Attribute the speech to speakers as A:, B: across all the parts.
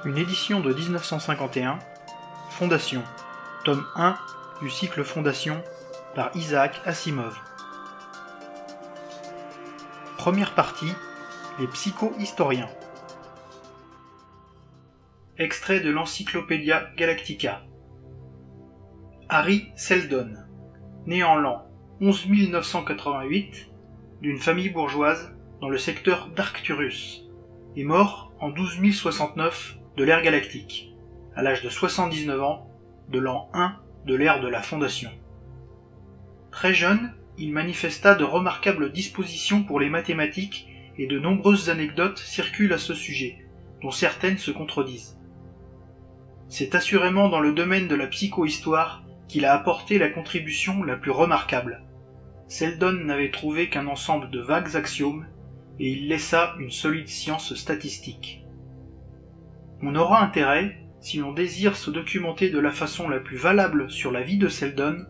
A: Une édition de 1951, Fondation, tome 1 du cycle Fondation par Isaac Asimov. Première partie, les psycho-historiens. Extrait de l'Encyclopædia Galactica. Harry Seldon, né en l'an 11988, d'une famille bourgeoise dans le secteur d'Arcturus, et mort en 12069 de l'ère galactique, à l'âge de 79 ans, de l'an 1 de l'ère de la Fondation. Très jeune, il manifesta de remarquables dispositions pour les mathématiques et de nombreuses anecdotes circulent à ce sujet, dont certaines se contredisent. C'est assurément dans le domaine de la psychohistoire qu'il a apporté la contribution la plus remarquable. Seldon n'avait trouvé qu'un ensemble de vagues axiomes, et il laissa une solide science statistique. On aura intérêt, si l'on désire se documenter de la façon la plus valable sur la vie de Seldon,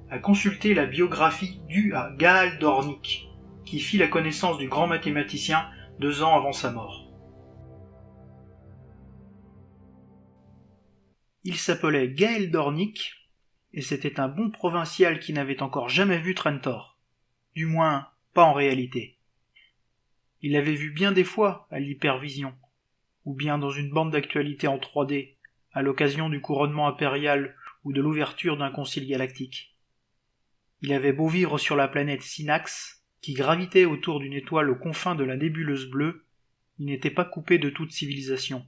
A: à consulter la biographie due à Gaal Dornick, qui fit la connaissance du grand mathématicien 2 ans avant sa mort. Il s'appelait Gaal Dornick, et c'était un bon provincial qui n'avait encore jamais vu Trentor. Du moins, pas en réalité. Il l'avait vu bien des fois à l'hypervision, ou bien dans une bande d'actualité en 3D, à l'occasion du couronnement impérial ou de l'ouverture d'un concile galactique. Il avait beau vivre sur la planète Synax, qui gravitait autour d'une étoile aux confins de la nébuleuse bleue, il n'était pas coupé de toute civilisation.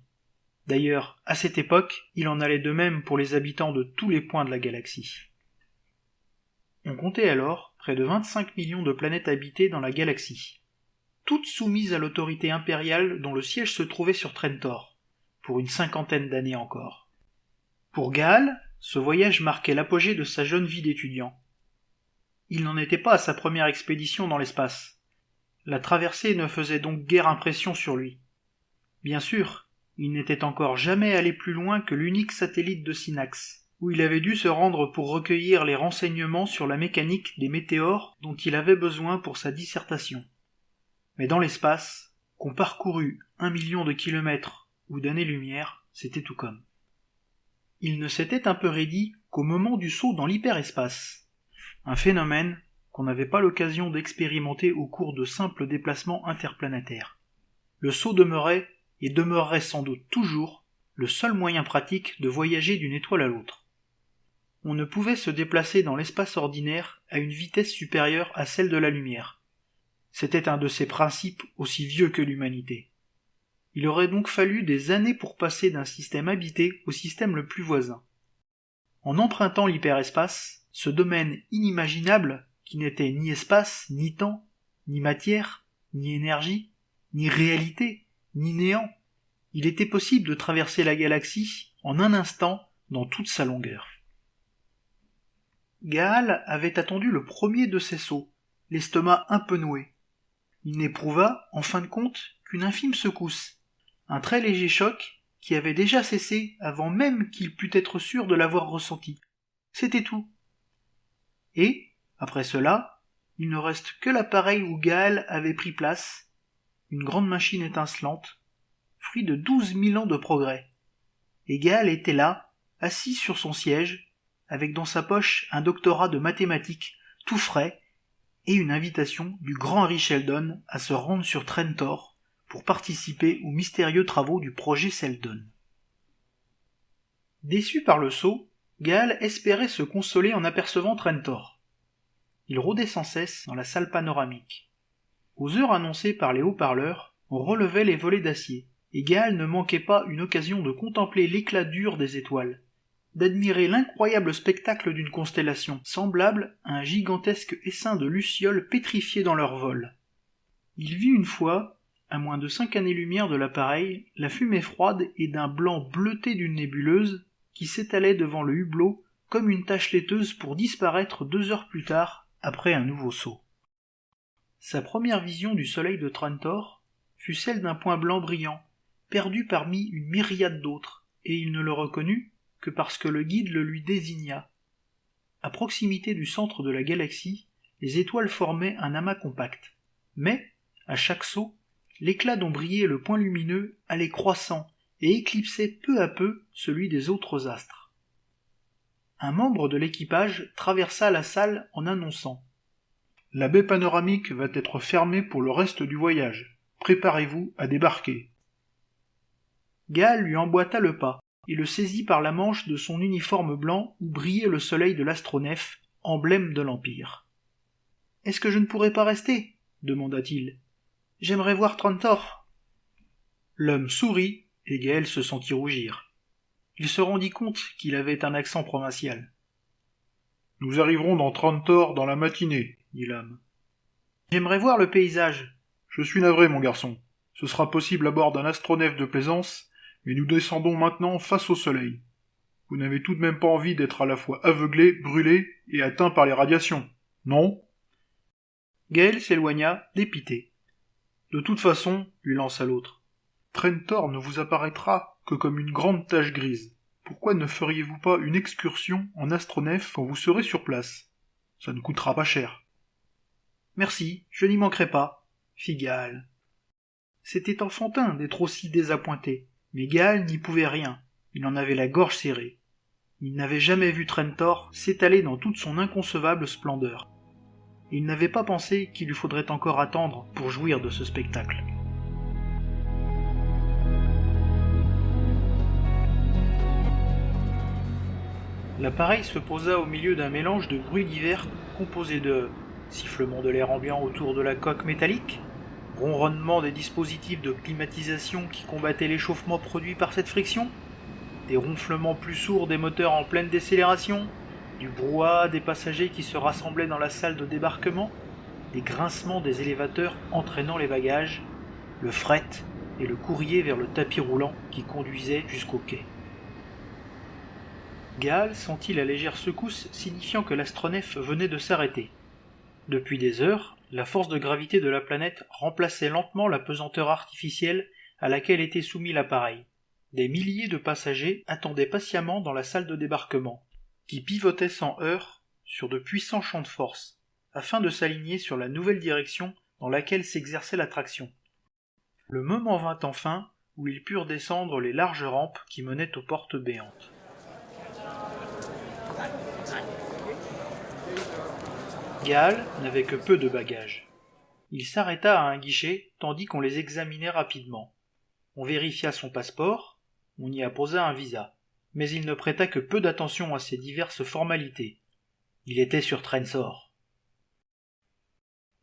A: D'ailleurs, à cette époque, il en allait de même pour les habitants de tous les points de la galaxie. On comptait alors près de 25 millions de planètes habitées dans la galaxie, toutes soumises à l'autorité impériale dont le siège se trouvait sur Trentor, pour une 50aine d'années encore. Pour Gaal, ce voyage marquait l'apogée de sa jeune vie d'étudiant. Il n'en était pas à sa première expédition dans l'espace. La traversée ne faisait donc guère impression sur lui. Bien sûr, il n'était encore jamais allé plus loin que l'unique satellite de Synax, où il avait dû se rendre pour recueillir les renseignements sur la mécanique des météores dont il avait besoin pour sa dissertation. Mais dans l'espace, qu'on parcourût 1 million de kilomètres ou d'années-lumière, c'était tout comme. Il ne s'était un peu raidi qu'au moment du saut dans l'hyperespace, un phénomène qu'on n'avait pas l'occasion d'expérimenter au cours de simples déplacements interplanétaires. Le saut demeurait et demeurerait sans doute toujours le seul moyen pratique de voyager d'une étoile à l'autre. On ne pouvait se déplacer dans l'espace ordinaire à une vitesse supérieure à celle de la lumière. C'était un de ces principes aussi vieux que l'humanité. Il aurait donc fallu des années pour passer d'un système habité au système le plus voisin. En empruntant l'hyperespace, ce domaine inimaginable qui n'était ni espace, ni temps, ni matière, ni énergie, ni réalité, ni néant, il était possible de traverser la galaxie en un instant dans toute sa longueur. Gaal avait attendu le premier de ces sauts, l'estomac un peu noué. Il n'éprouva, en fin de compte, qu'une infime secousse, un très léger choc qui avait déjà cessé avant même qu'il pût être sûr de l'avoir ressenti. C'était tout. Et, après cela, il ne reste que l'appareil où Gaal avait pris place, une grande machine étincelante, fruit de 12 000 ans de progrès. Et Gaal était là, assis sur son siège, avec dans sa poche un doctorat de mathématiques tout frais et une invitation du grand Harry Seldon à se rendre sur Trentor pour participer aux mystérieux travaux du projet Seldon. Déçu par le saut, Gaal espérait se consoler en apercevant Trentor. Il rôdait sans cesse dans la salle panoramique. Aux heures annoncées par les haut-parleurs, on relevait les volets d'acier, et Gaal ne manquait pas une occasion de contempler l'éclat dur des étoiles, d'admirer l'incroyable spectacle d'une constellation semblable à un gigantesque essaim de lucioles pétrifiées dans leur vol. Il vit une fois, à moins de 5 années-lumière de l'appareil, la fumée froide et d'un blanc bleuté d'une nébuleuse qui s'étalait devant le hublot comme une tache laiteuse pour disparaître 2 heures plus tard après un nouveau saut. Sa première vision du soleil de Trentor fut celle d'un point blanc brillant, perdu parmi une myriade d'autres, et il ne le reconnut que parce que le guide le lui désigna. À proximité du centre de la galaxie, les étoiles formaient un amas compact, mais, à chaque saut, l'éclat dont brillait le point lumineux allait croissant et éclipsait peu à peu celui des autres astres. Un membre de l'équipage traversa la salle en annonçant « La baie panoramique va être fermée pour le reste du voyage. Préparez-vous à débarquer. » Gaal lui emboîta le pas et le saisit par la manche de son uniforme blanc où brillait le soleil de l'astronef, emblème de l'Empire. « Est-ce que je ne pourrais pas rester ?» demanda-t-il. « J'aimerais voir Trantor. » L'homme sourit et Gaal se sentit rougir. Il se rendit compte qu'il avait un accent provincial. « Nous arriverons dans Trantor dans la matinée, » dit l'homme. « J'aimerais voir le paysage. »« Je suis navré, mon garçon. Ce sera possible à bord d'un astronef de plaisance, mais nous descendons maintenant face au soleil. Vous n'avez tout de même pas envie d'être à la fois aveuglé, brûlé et atteint par les radiations, non ?» Gaal s'éloigna, dépité. « De toute façon, lui lança l'autre, Trantor ne vous apparaîtra que comme une grande tache grise. Pourquoi ne feriez-vous pas une excursion en astronef quand vous serez sur place? Ça ne coûtera pas cher. »« Merci, je n'y manquerai pas, » fit Gaal. C'était enfantin d'être aussi désappointé, mais Gaal n'y pouvait rien, il en avait la gorge serrée. Il n'avait jamais vu Trantor s'étaler dans toute son inconcevable splendeur. Et il n'avait pas pensé qu'il lui faudrait encore attendre pour jouir de ce spectacle. L'appareil se posa au milieu d'un mélange de bruits divers composé de sifflement de l'air ambiant autour de la coque métallique, ronronnement des dispositifs de climatisation qui combattaient l'échauffement produit par cette friction, des ronflements plus sourds des moteurs en pleine décélération, du brouhaha des passagers qui se rassemblaient dans la salle de débarquement, des grincements des élévateurs entraînant les bagages, le fret et le courrier vers le tapis roulant qui conduisait jusqu'au quai. Gaal sentit la légère secousse signifiant que l'astronef venait de s'arrêter. Depuis des heures, la force de gravité de la planète remplaçait lentement la pesanteur artificielle à laquelle était soumis l'appareil. Des milliers de passagers attendaient patiemment dans la salle de débarquement, qui pivotait sans heurts sur de puissants champs de force, afin de s'aligner sur la nouvelle direction dans laquelle s'exerçait l'attraction. Le moment vint enfin où ils purent descendre les larges rampes qui menaient aux portes béantes. Gaal n'avait que peu de bagages. Il s'arrêta à un guichet tandis qu'on les examinait rapidement. On vérifia son passeport, on y apposa un visa, mais il ne prêta que peu d'attention à ces diverses formalités. Il était sur Trantor.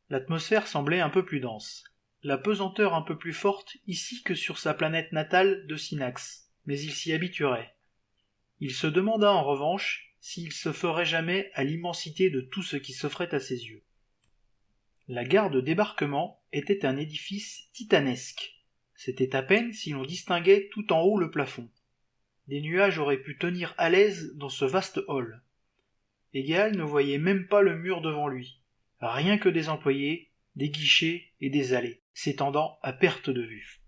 A: L'atmosphère semblait un peu plus dense, la pesanteur un peu plus forte ici que sur sa planète natale de Synax, mais il s'y habituerait. Il se demanda en revanche s'il se ferait jamais à l'immensité de tout ce qui s'offrait à ses yeux. La gare de débarquement était un édifice titanesque. C'était à peine si l'on distinguait tout en haut le plafond. Des nuages auraient pu tenir à l'aise dans ce vaste hall. Et Gaal ne voyait même pas le mur devant lui. Rien que des employés, des guichets et des allées, s'étendant à perte de vue.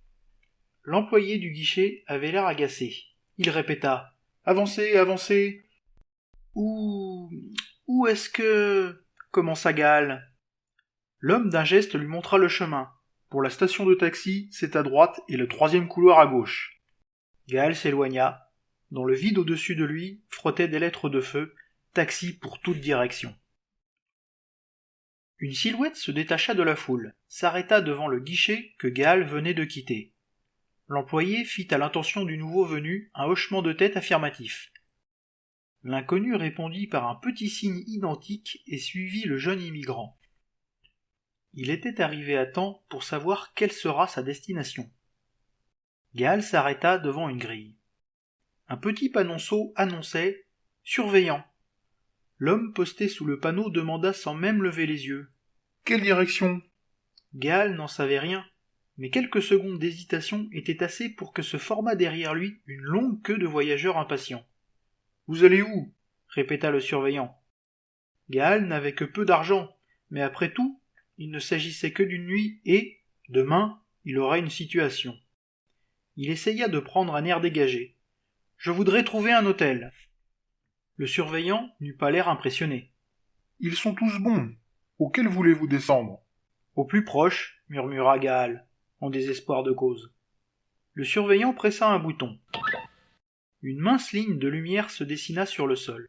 A: L'employé du guichet avait l'air agacé. Il répéta « Avancez, avancez !»« Où est-ce que... » commença Gaal. L'homme d'un geste lui montra le chemin. « Pour la station de taxi, c'est à droite et le 3e couloir à gauche. » Gaal s'éloigna. Dans le vide au-dessus de lui frottaient des lettres de feu, taxi pour toute direction. Une silhouette se détacha de la foule, s'arrêta devant le guichet que Gaal venait de quitter. L'employé fit à l'intention du nouveau venu un hochement de tête affirmatif. L'inconnu répondit par un petit signe identique et suivit le jeune immigrant. Il était arrivé à temps pour savoir quelle sera sa destination. Gaal s'arrêta devant une grille. Un petit panonceau annonçait « Surveillant ». L'homme posté sous le panneau demanda sans même lever les yeux. « Quelle direction ?» Gaal n'en savait rien, mais quelques secondes d'hésitation étaient assez pour que se formât derrière lui une longue queue de voyageurs impatients. « Vous allez où ?» répéta le surveillant. Gaal n'avait que peu d'argent, mais après tout, il ne s'agissait que d'une nuit et, demain, il aurait une situation. Il essaya de prendre un air dégagé. « Je voudrais trouver un hôtel. » Le surveillant n'eut pas l'air impressionné. « Ils sont tous bons. Auquel voulez-vous descendre ?»« Au plus proche, » murmura Gaal, en désespoir de cause. Le surveillant pressa un bouton. Une mince ligne de lumière se dessina sur le sol.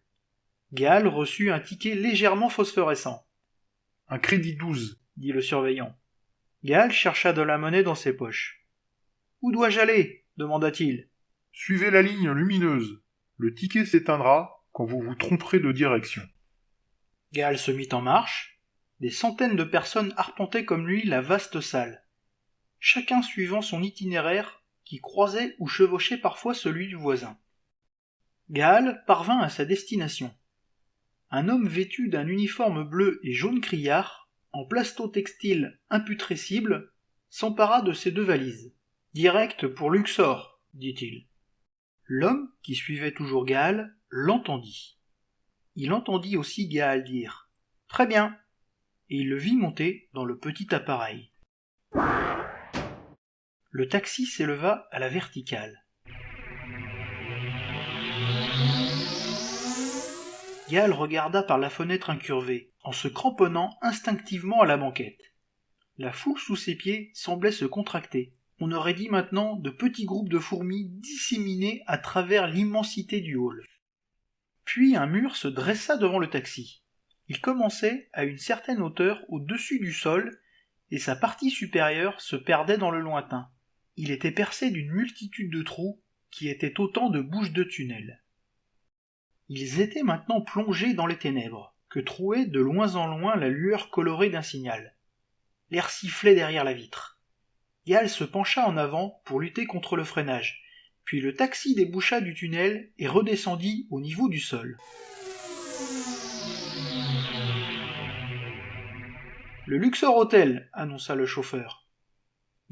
A: Gaal reçut un ticket légèrement phosphorescent.
B: « Un crédit 12, »
A: dit le surveillant. Gaal chercha de la monnaie dans ses poches. « Où dois-je aller » demanda-t-il.
B: « Suivez la ligne lumineuse. Le ticket s'éteindra quand vous vous tromperez de direction. »
A: Gaal se mit en marche. Des centaines de personnes arpentaient comme lui la vaste salle, chacun suivant son itinéraire qui croisait ou chevauchait parfois celui du voisin. Gaal parvint à sa destination. Un homme vêtu d'un uniforme bleu et jaune criard, en plasto-textile imputrescible, s'empara de ses deux valises. « Direct pour Luxor, » dit-il. L'homme, qui suivait toujours Gaal, l'entendit. Il entendit aussi Gaal dire « Très bien », et il le vit monter dans le petit appareil. Le taxi s'éleva à la verticale. Gaal regarda par la fenêtre incurvée, en se cramponnant instinctivement à la banquette. La foule sous ses pieds semblait se contracter. On aurait dit maintenant de petits groupes de fourmis disséminés à travers l'immensité du hall. Puis un mur se dressa devant le taxi. Il commençait à une certaine hauteur au-dessus du sol, et sa partie supérieure se perdait dans le lointain. Il était percé d'une multitude de trous qui étaient autant de bouches de tunnels. Ils étaient maintenant plongés dans les ténèbres, que trouait de loin en loin la lueur colorée d'un signal. L'air sifflait derrière la vitre. Gaal se pencha en avant pour lutter contre le freinage, puis le taxi déboucha du tunnel et redescendit au niveau du sol. « Le Luxor Hotel » annonça le chauffeur.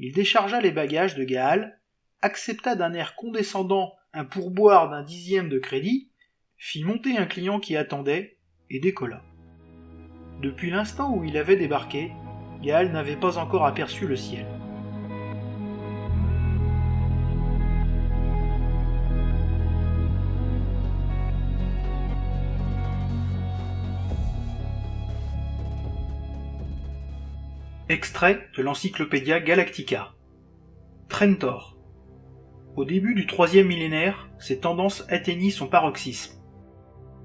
A: Il déchargea les bagages de Gaal, accepta d'un air condescendant un pourboire d'un 10e de crédit, fit monter un client qui attendait et décolla. Depuis l'instant où il avait débarqué, Gaal n'avait pas encore aperçu le ciel. Extrait de l'Encyclopédia Galactica. Trentor. Au début du 3e millénaire, ces tendances atteignit son paroxysme.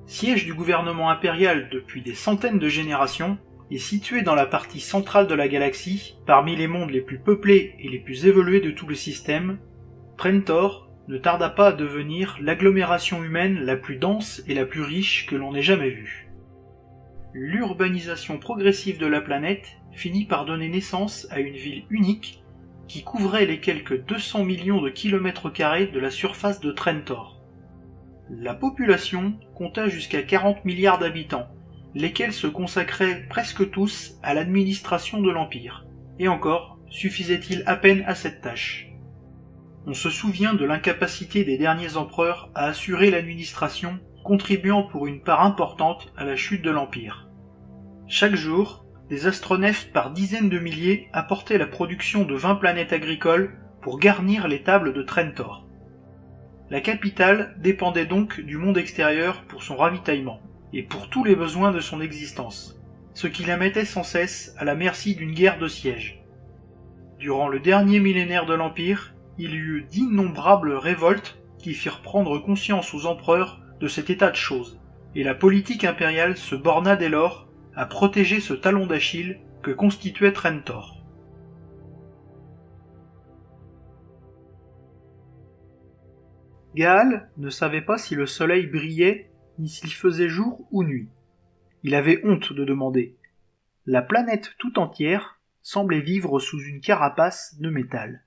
A: Siège du gouvernement impérial depuis des centaines de générations, et situé dans la partie centrale de la galaxie, parmi les mondes les plus peuplés et les plus évolués de tout le système, Trentor ne tarda pas à devenir l'agglomération humaine la plus dense et la plus riche que l'on ait jamais vue. L'urbanisation progressive de la planète finit par donner naissance à une ville unique qui couvrait les quelques 200 millions de kilomètres carrés de la surface de Trentor. La population compta jusqu'à 40 milliards d'habitants, lesquels se consacraient presque tous à l'administration de l'Empire. Et encore, suffisait-il à peine à cette tâche. On se souvient de l'incapacité des derniers empereurs à assurer l'administration, contribuant pour une part importante à la chute de l'Empire. Chaque jour, des astronefs par dizaines de milliers apportaient la production de 20 planètes agricoles pour garnir les tables de Trentor. La capitale dépendait donc du monde extérieur pour son ravitaillement, et pour tous les besoins de son existence, ce qui la mettait sans cesse à la merci d'une guerre de siège. Durant le dernier millénaire de l'Empire, il y eut d'innombrables révoltes qui firent prendre conscience aux empereurs de cet état de choses, et la politique impériale se borna dès lors à protéger ce talon d'Achille que constituait Trentor. Gaal ne savait pas si le soleil brillait ni s'il faisait jour ou nuit. Il avait honte de demander. La planète tout entière semblait vivre sous une carapace de métal.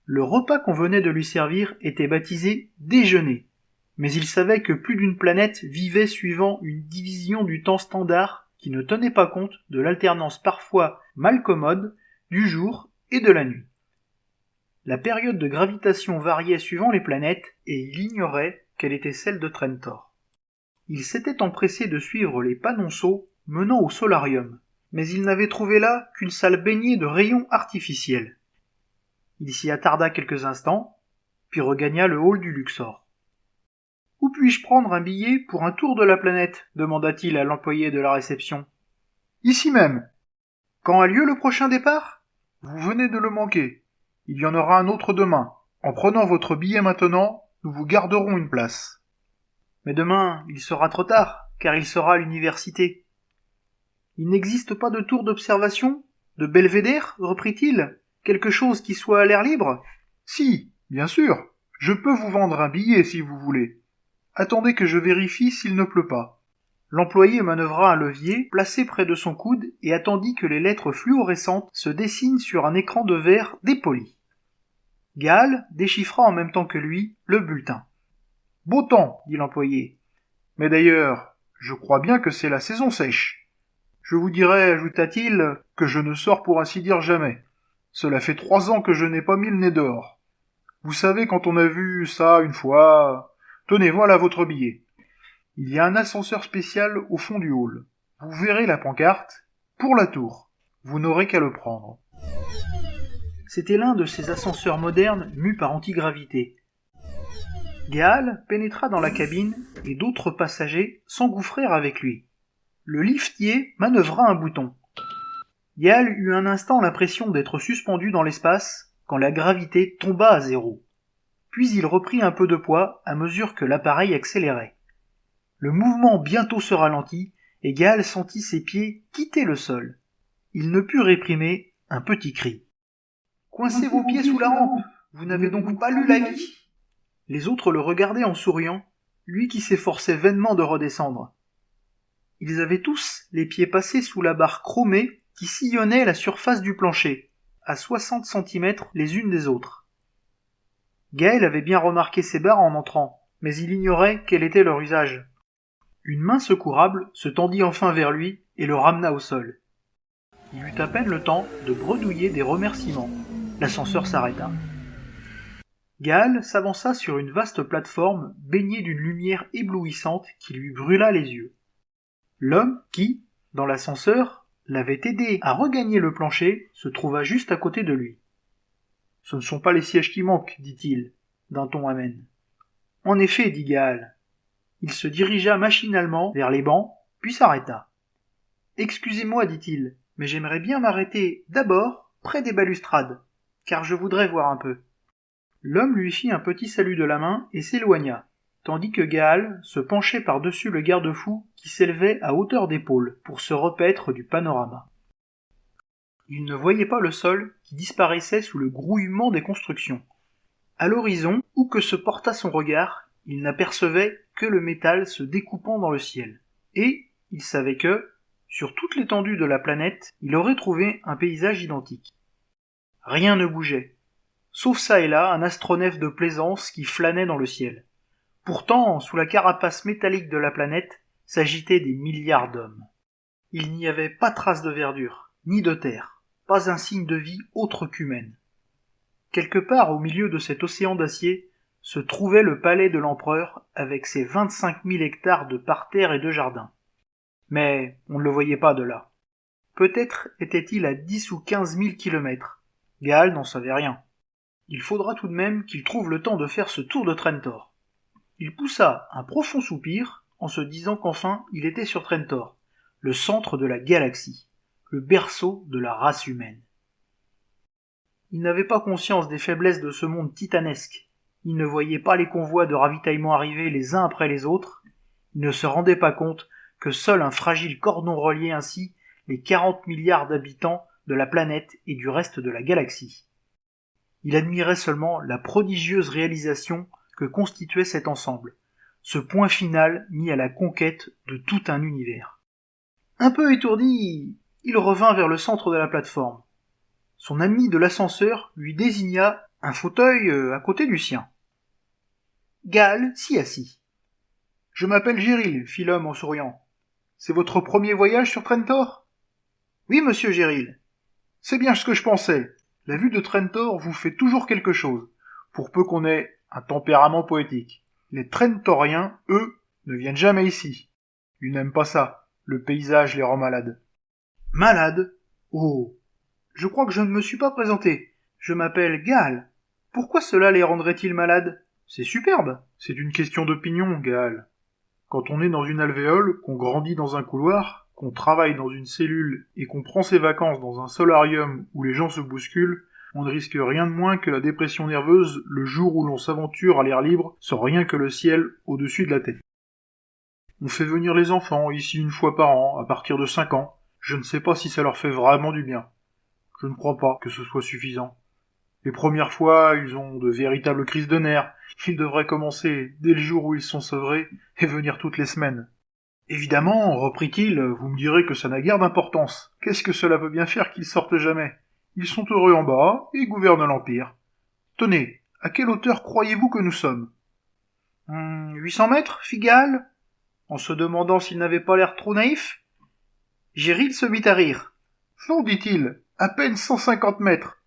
A: Le repas qu'on venait de lui servir était baptisé déjeuner, mais il savait que plus d'une planète vivait suivant une division du temps standard qui ne tenait pas compte de l'alternance parfois malcommode du jour et de la nuit. La période de gravitation variait suivant les planètes et il ignorait quelle était celle de Trentor. Il s'était empressé de suivre les panonceaux menant au solarium, mais il n'avait trouvé là qu'une salle baignée de rayons artificiels. Il s'y attarda quelques instants, puis regagna le hall du Luxor. « Où puis-je prendre un billet pour un tour de la planète ?» demanda-t-il à l'employé de la réception. « Ici même. Quand a lieu le prochain départ ? Vous venez de le manquer. Il y en aura un autre demain.
B: En prenant votre billet maintenant, nous vous garderons une place.
A: Mais demain, il sera trop tard, car il sera à l'université. Il n'existe pas de tour d'observation? De belvédère, reprit-il? Quelque chose qui soit à l'air libre?
B: Si, bien sûr. Je peux vous vendre un billet si vous voulez. Attendez que je vérifie s'il ne pleut pas.
A: L'employé manœuvra un levier placé près de son coude et attendit que les lettres fluorescentes se dessinent sur un écran de verre dépoli. Gaal déchiffra en même temps que lui le bulletin.
B: « Beau temps,
A: dit l'employé.
B: Mais d'ailleurs, je crois bien que c'est la saison sèche. Je vous dirai, ajouta-t-il, que je ne sors pour ainsi dire jamais. Cela fait 3 ans que je n'ai pas mis le nez dehors. Vous savez quand on a vu ça une fois... Tenez, voilà votre billet. Il y a un ascenseur spécial au fond du hall. Vous verrez la pancarte pour la tour. Vous n'aurez qu'à le prendre. »
A: C'était l'un de ces ascenseurs modernes mus par antigravité. Gaal pénétra dans la cabine et d'autres passagers s'engouffrèrent avec lui. Le liftier manœuvra un bouton. Gaal eut un instant l'impression d'être suspendu dans l'espace quand la gravité tomba à 0. Puis il reprit un peu de poids à mesure que l'appareil accélérait. Le mouvement bientôt se ralentit et Gaal sentit ses pieds quitter le sol. Il ne put réprimer un petit cri. « Coincez vos pieds sous la rampe, vous n'avez donc pas lu la vie ?» Les autres le regardaient en souriant, lui qui s'efforçait vainement de redescendre. Ils avaient tous les pieds passés sous la barre chromée qui sillonnait la surface du plancher, à 60 cm les unes des autres. Gaël avait bien remarqué ces barres en entrant, mais il ignorait quel était leur usage. Une main secourable se tendit enfin vers lui et le ramena au sol. Il eut à peine le temps de bredouiller des remerciements. L'ascenseur s'arrêta. Gaal s'avança sur une vaste plateforme baignée d'une lumière éblouissante qui lui brûla les yeux. L'homme qui, dans l'ascenseur, l'avait aidé à regagner le plancher se trouva juste à côté de lui. « Ce ne sont pas les sièges qui manquent, dit-il, d'un ton amène. »« En effet, dit Gaal. » Il se dirigea machinalement vers les bancs, puis s'arrêta. « Excusez-moi, dit-il, mais j'aimerais bien m'arrêter d'abord près des balustrades, car je voudrais voir un peu. » L'homme lui fit un petit salut de la main et s'éloigna, tandis que Gaal se penchait par-dessus le garde-fou qui s'élevait à hauteur d'épaule pour se repaître du panorama. Il ne voyait pas le sol qui disparaissait sous le grouillement des constructions. À l'horizon, où que se portât son regard, il n'apercevait que le métal se découpant dans le ciel. Et il savait que, sur toute l'étendue de la planète, il aurait trouvé un paysage identique. Rien ne bougeait, sauf çà et là un astronef de plaisance qui flânait dans le ciel. Pourtant, sous la carapace métallique de la planète, s'agitaient des milliards d'hommes. Il n'y avait pas trace de verdure, ni de terre, pas un signe de vie autre qu'humaine. Quelque part au milieu de cet océan d'acier, se trouvait le palais de l'empereur avec ses 25 000 hectares de parterres et de jardins. Mais on ne le voyait pas de là. Peut-être était-il à 10 ou 15 000 kilomètres. Gaal n'en savait rien. Il faudra tout de même qu'il trouve le temps de faire ce tour de Trentor. Il poussa un profond soupir en se disant qu'enfin il était sur Trentor, le centre de la galaxie, le berceau de la race humaine. Il n'avait pas conscience des faiblesses de ce monde titanesque. Il ne voyait pas les convois de ravitaillement arriver les uns après les autres. Il ne se rendait pas compte que seul un fragile cordon reliait ainsi les 40 milliards d'habitants de la planète et du reste de la galaxie. Il admirait seulement la prodigieuse réalisation que constituait cet ensemble, ce point final mis à la conquête de tout un univers. Un peu étourdi, il revint vers le centre de la plateforme. Son ami de l'ascenseur lui désigna un fauteuil à côté du sien. Gaal s'y assit. « Je m'appelle Géril, fit l'homme en souriant. C'est votre premier voyage sur Trentor ? » « Oui, monsieur Géril. »« C'est bien ce que je pensais. La vue de Trentor vous fait toujours quelque chose, pour peu qu'on ait un tempérament poétique. Les Trentoriens, eux, ne viennent jamais ici. Ils n'aiment pas ça. Le paysage les rend malades. »« Malades ? Oh ! Je crois que je ne me suis pas présenté. Je m'appelle Gaal. Pourquoi cela les rendrait-il malades ? C'est superbe. C'est une question d'opinion, Gaal. Quand on est dans une alvéole, qu'on grandit dans un couloir, qu'on travaille dans une cellule et qu'on prend ses vacances dans un solarium où les gens se bousculent,
B: On ne risque rien de moins que la dépression nerveuse le jour où l'on s'aventure à l'air libre sans rien que le ciel au-dessus de la tête. On fait venir les enfants ici une fois par an, à partir de 5 ans. Je ne sais pas si ça leur fait vraiment du bien. Je ne crois pas que ce soit suffisant. Les premières fois, ils ont de véritables crises de nerfs. Ils devraient commencer dès le jour où ils sont sevrés et venir toutes les semaines. Évidemment, reprit-il, vous me direz que ça n'a guère d'importance. Qu'est-ce que cela peut bien faire qu'ils sortent jamais? Ils sont heureux en bas et gouvernent l'Empire. Tenez, à quelle hauteur croyez-vous que nous sommes?
A: 800 mètres, Figal? En se demandant s'il n'avait pas l'air trop naïf. Géril se mit à rire.
B: Non, dit-il, à peine 150 mètres.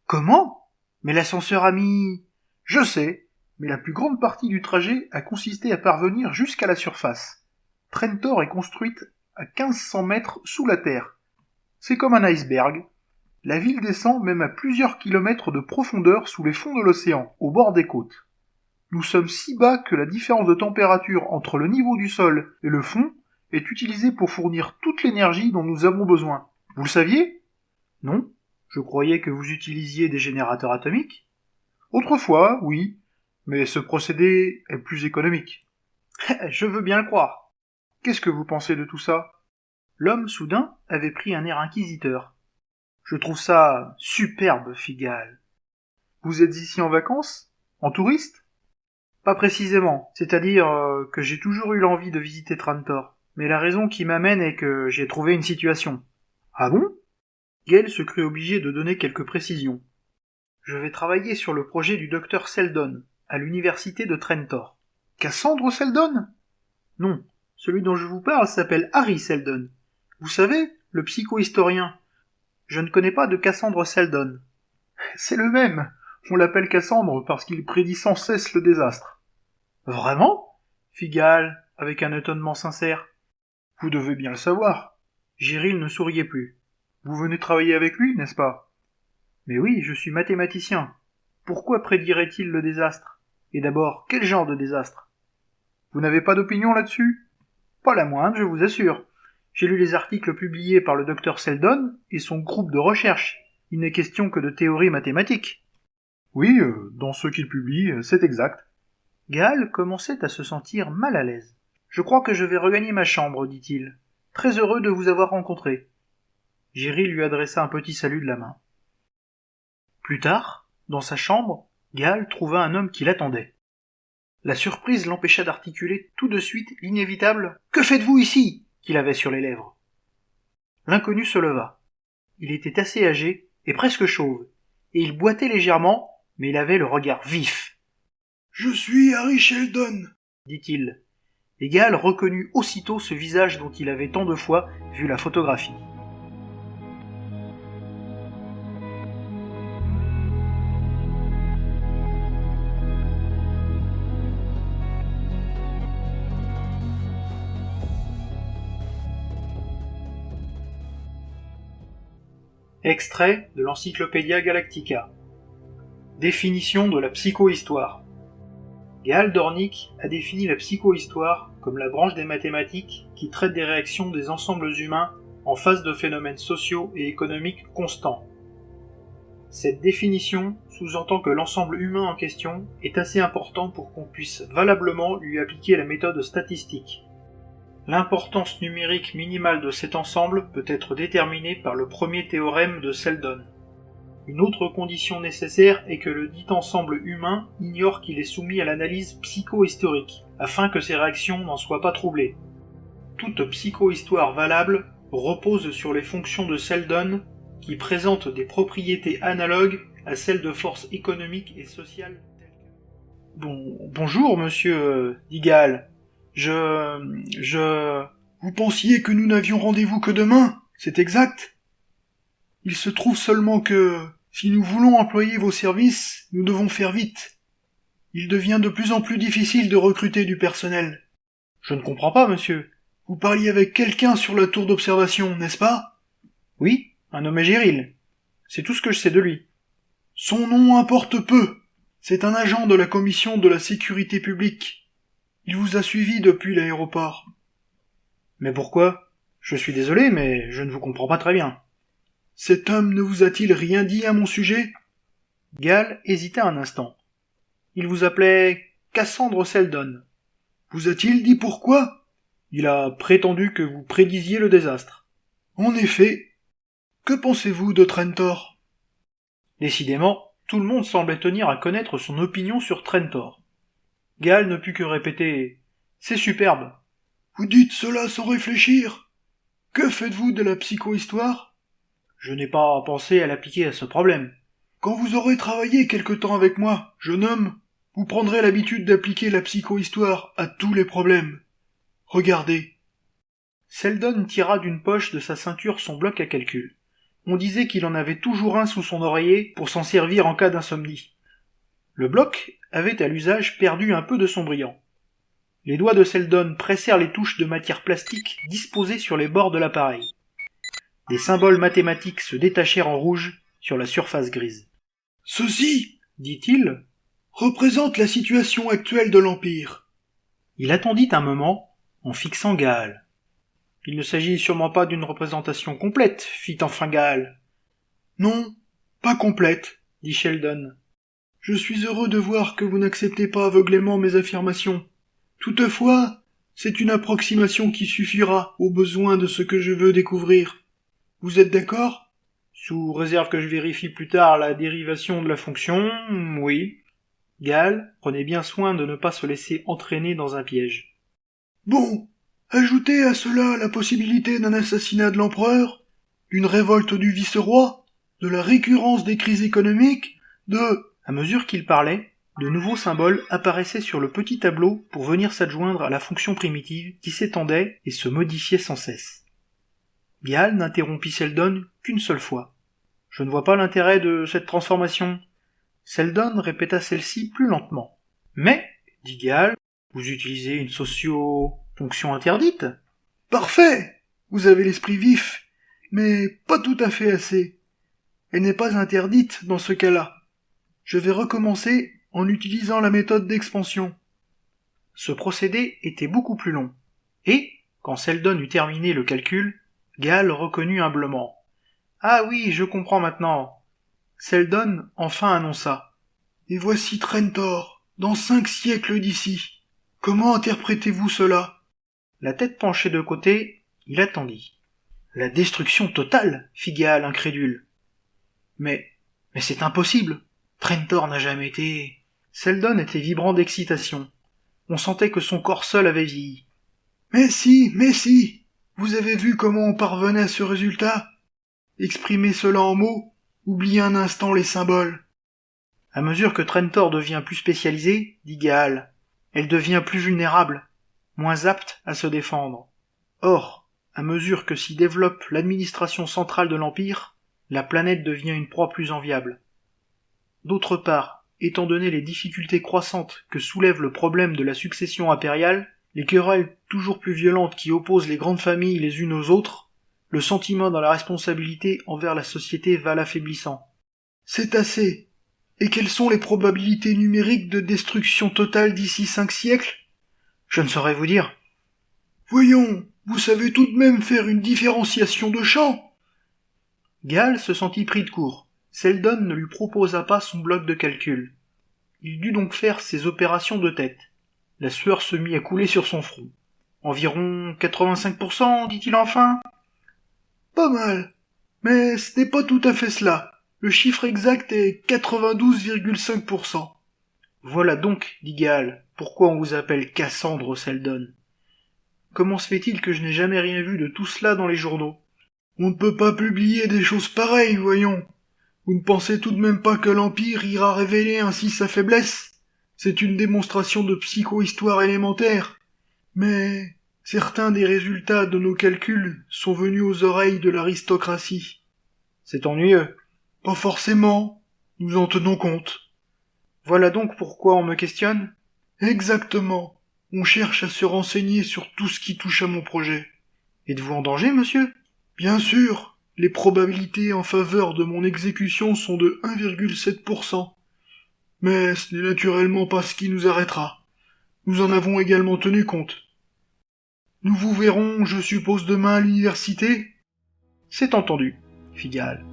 A: Comment? Mais l'ascenseur a mis...
B: Je sais, mais la plus grande partie du trajet a consisté à parvenir jusqu'à la surface. Trentor est construite à 1500 mètres sous la terre. C'est comme un iceberg. La ville descend même à plusieurs kilomètres de profondeur sous les fonds de l'océan, au bord des côtes. Nous sommes si bas que la différence de température entre le niveau du sol et le fond est utilisée pour fournir toute l'énergie dont nous avons besoin. Vous le saviez?
A: Non, je croyais que vous utilisiez des générateurs atomiques.
B: Autrefois, oui, mais ce procédé est plus économique.
A: Je veux bien le croire.
B: Qu'est-ce que vous pensez de tout ça?
A: L'homme, soudain, avait pris un air inquisiteur. Je trouve ça superbe, Figal.
B: Vous êtes ici en vacances? En touriste?
A: Pas précisément, c'est-à-dire que j'ai toujours eu l'envie de visiter Trantor. Mais la raison qui m'amène est que j'ai trouvé une situation.
B: Ah bon?
A: Gale se crut obligé de donner quelques précisions. Je vais travailler sur le projet du docteur Seldon, à l'université de Trentor.
B: Cassandre Seldon?
A: Non, celui dont je vous parle s'appelle Harry Seldon. Vous savez, le psychohistorien. Je ne connais pas de Cassandre Seldon.
B: C'est le même. On l'appelle Cassandre parce qu'il prédit sans cesse le désastre.
A: Vraiment? Fit Gale, avec un étonnement sincère.
B: Vous devez bien le savoir.
A: Géril ne souriait plus.
B: Vous venez travailler avec lui, n'est-ce pas?
A: Mais oui, je suis mathématicien. Pourquoi prédirait-il le désastre? Et d'abord, quel genre de désastre?
B: Vous n'avez pas d'opinion là-dessus?
A: Pas la moindre, je vous assure. J'ai lu les articles publiés par le docteur Seldon et son groupe de recherche. Il n'est question que de théories mathématiques.
B: Oui, dans ce qu'il publie, c'est exact.
A: Gale commençait à se sentir mal à l'aise. Je crois que je vais regagner ma chambre, dit-il. Très heureux de vous avoir rencontré. Géril lui adressa un petit salut de la main. Plus tard, dans sa chambre, Gale trouva un homme qui l'attendait. La surprise l'empêcha d'articuler tout de suite l'inévitable « Que faites-vous ici ?» qu'il avait sur les lèvres. L'inconnu se leva. Il était assez âgé et presque chauve, et il boitait légèrement, mais il avait le regard vif.
B: « Je suis Harry Seldon, »
A: dit-il. Et Gale reconnut aussitôt ce visage dont il avait tant de fois vu la photographie. Extrait de l'Encyclopædia Galactica. Définition de la psychohistoire. Gale Dornick a défini la psychohistoire comme la branche des mathématiques qui traite des réactions des ensembles humains en face de phénomènes sociaux et économiques constants. Cette définition sous-entend que l'ensemble humain en question est assez important pour qu'on puisse valablement lui appliquer la méthode statistique. L'importance numérique minimale de cet ensemble peut être déterminée par le premier théorème de Seldon. Une autre condition nécessaire est que le dit ensemble humain ignore qu'il est soumis à l'analyse psychohistorique, afin que ses réactions n'en soient pas troublées. Toute psychohistoire valable repose sur les fonctions de Seldon qui présentent des propriétés analogues à celles de forces économiques et sociales telles que... Bonjour, monsieur dit Gale.
B: Vous pensiez que nous n'avions rendez-vous que demain, c'est exact? Il se trouve seulement que, si nous voulons employer vos services, nous devons faire vite. Il devient de plus en plus difficile de recruter du personnel.
A: Je ne comprends pas, monsieur.
B: Vous parliez avec quelqu'un sur la tour d'observation, n'est-ce pas?
A: Oui, un nommé Géril. C'est tout ce que je sais de lui.
B: Son nom importe peu. C'est un agent de la commission de la sécurité publique. Il vous a suivi depuis l'aéroport.
A: Mais pourquoi? Je suis désolé, mais je ne vous comprends pas très bien.
B: Cet homme ne vous a-t-il rien dit à mon sujet?
A: Gall hésita un instant. Il vous appelait Cassandre Seldon.
B: Vous a-t-il dit pourquoi?
A: Il a prétendu que vous prédisiez le désastre.
B: En effet. Que pensez-vous de Trentor?
A: Décidément, tout le monde semblait tenir à connaître son opinion sur Trentor. Gall ne put que répéter « C'est superbe ».
B: Vous dites cela sans réfléchir? Que faites-vous de la psychohistoire?
A: Je n'ai pas pensé à l'appliquer à ce problème.
B: Quand vous aurez travaillé quelque temps avec moi, jeune homme, vous prendrez l'habitude d'appliquer la psychohistoire à tous les problèmes. Regardez.
A: Seldon tira d'une poche de sa ceinture son bloc à calcul. On disait qu'il en avait toujours un sous son oreiller pour s'en servir en cas d'insomnie. Le bloc avait à l'usage perdu un peu de son brillant. Les doigts de Seldon pressèrent les touches de matière plastique disposées sur les bords de l'appareil. Des symboles mathématiques se détachèrent en rouge sur la surface grise.
B: « Ceci, dit-il, représente la situation actuelle de l'Empire. »
A: Il attendit un moment en fixant Gall. « Il ne s'agit sûrement pas d'une représentation complète, fit enfin Gall. »«
B: Non, pas complète,
A: dit Sheldon.
B: Je suis heureux de voir que vous n'acceptez pas aveuglément mes affirmations. Toutefois, c'est une approximation qui suffira aux besoins de ce que je veux découvrir. Vous êtes d'accord?
A: Sous réserve que je vérifie plus tard la dérivation de la fonction, oui. Gall prenait bien soin de ne pas se laisser entraîner dans un piège.
B: Bon, ajoutez à cela la possibilité d'un assassinat de l'empereur, d'une révolte du vice-roi, de la récurrence des crises économiques,
A: À mesure qu'il parlait, de nouveaux symboles apparaissaient sur le petit tableau pour venir s'adjoindre à la fonction primitive qui s'étendait et se modifiait sans cesse. Gall n'interrompit Seldon qu'une seule fois. « Je ne vois pas l'intérêt de cette transformation. » Seldon répéta celle-ci plus lentement. « Mais, dit Gall, vous utilisez une socio-fonction interdite ?»«
B: Parfait! Vous avez l'esprit vif, mais pas tout à fait assez. Elle n'est pas interdite dans ce cas-là. Je vais recommencer en utilisant la méthode d'expansion. »
A: Ce procédé était beaucoup plus long, et, quand Seldon eut terminé le calcul, Gall reconnut humblement. « Ah oui, je comprends maintenant. » Seldon enfin annonça.
B: « Et voici Trentor, dans 5 siècles d'ici. Comment interprétez-vous cela ?»
A: La tête penchée de côté, il attendit. « La destruction totale » fit Gall incrédule. « Mais c'est impossible. Trentor n'a jamais été... » Seldon était vibrant d'excitation. On sentait que son corps seul avait vieilli.
B: « Mais si, vous avez vu comment on parvenait à ce résultat? Exprimez cela en mots, oubliez un instant les symboles. »
A: À mesure que Trentor devient plus spécialisée, dit Gall, elle devient plus vulnérable, moins apte à se défendre. Or, à mesure que s'y développe l'administration centrale de l'Empire, la planète devient une proie plus enviable. D'autre part, étant donné les difficultés croissantes que soulève le problème de la succession impériale, les querelles toujours plus violentes qui opposent les grandes familles les unes aux autres, le sentiment dans la responsabilité envers la société va l'affaiblissant.
B: C'est assez. Et quelles sont les probabilités numériques de destruction totale d'ici 5 siècles?
A: Je ne saurais vous dire.
B: Voyons, vous savez tout de même faire une différenciation de champs.
A: Gall se sentit pris de court. Seldon ne lui proposa pas son bloc de calcul. Il dut donc faire ses opérations de tête. La sueur se mit à couler sur son front. Environ 85%, dit-il enfin.
B: Pas mal. Mais ce n'est pas tout à fait cela. Le chiffre exact est 92,5%.
A: Voilà donc, dit Gall, pourquoi on vous appelle Cassandre Seldon. Comment se fait-il que je n'ai jamais rien vu de tout cela dans les journaux?
B: On ne peut pas publier des choses pareilles, voyons. Vous ne pensez tout de même pas que l'Empire ira révéler ainsi sa faiblesse? C'est une démonstration de psychohistoire élémentaire. Mais certains des résultats de nos calculs sont venus aux oreilles de l'aristocratie.
A: C'est ennuyeux.
B: Pas forcément. Nous en tenons compte.
A: Voilà donc pourquoi on me questionne?
B: Exactement. On cherche à se renseigner sur tout ce qui touche à mon projet.
A: Êtes-vous en danger, monsieur?
B: Bien sûr. Les probabilités en faveur de mon exécution sont de 1,7%. Mais ce n'est naturellement pas ce qui nous arrêtera. Nous en avons également tenu compte. Nous vous verrons, je suppose, demain à l'université?
A: C'est entendu, fit Gall.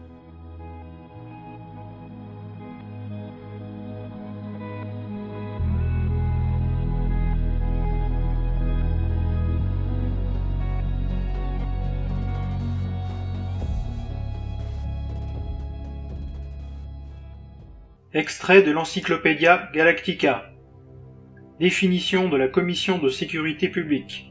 A: Extrait de l'Encyclopédia Galactica. Définition de la Commission de sécurité publique.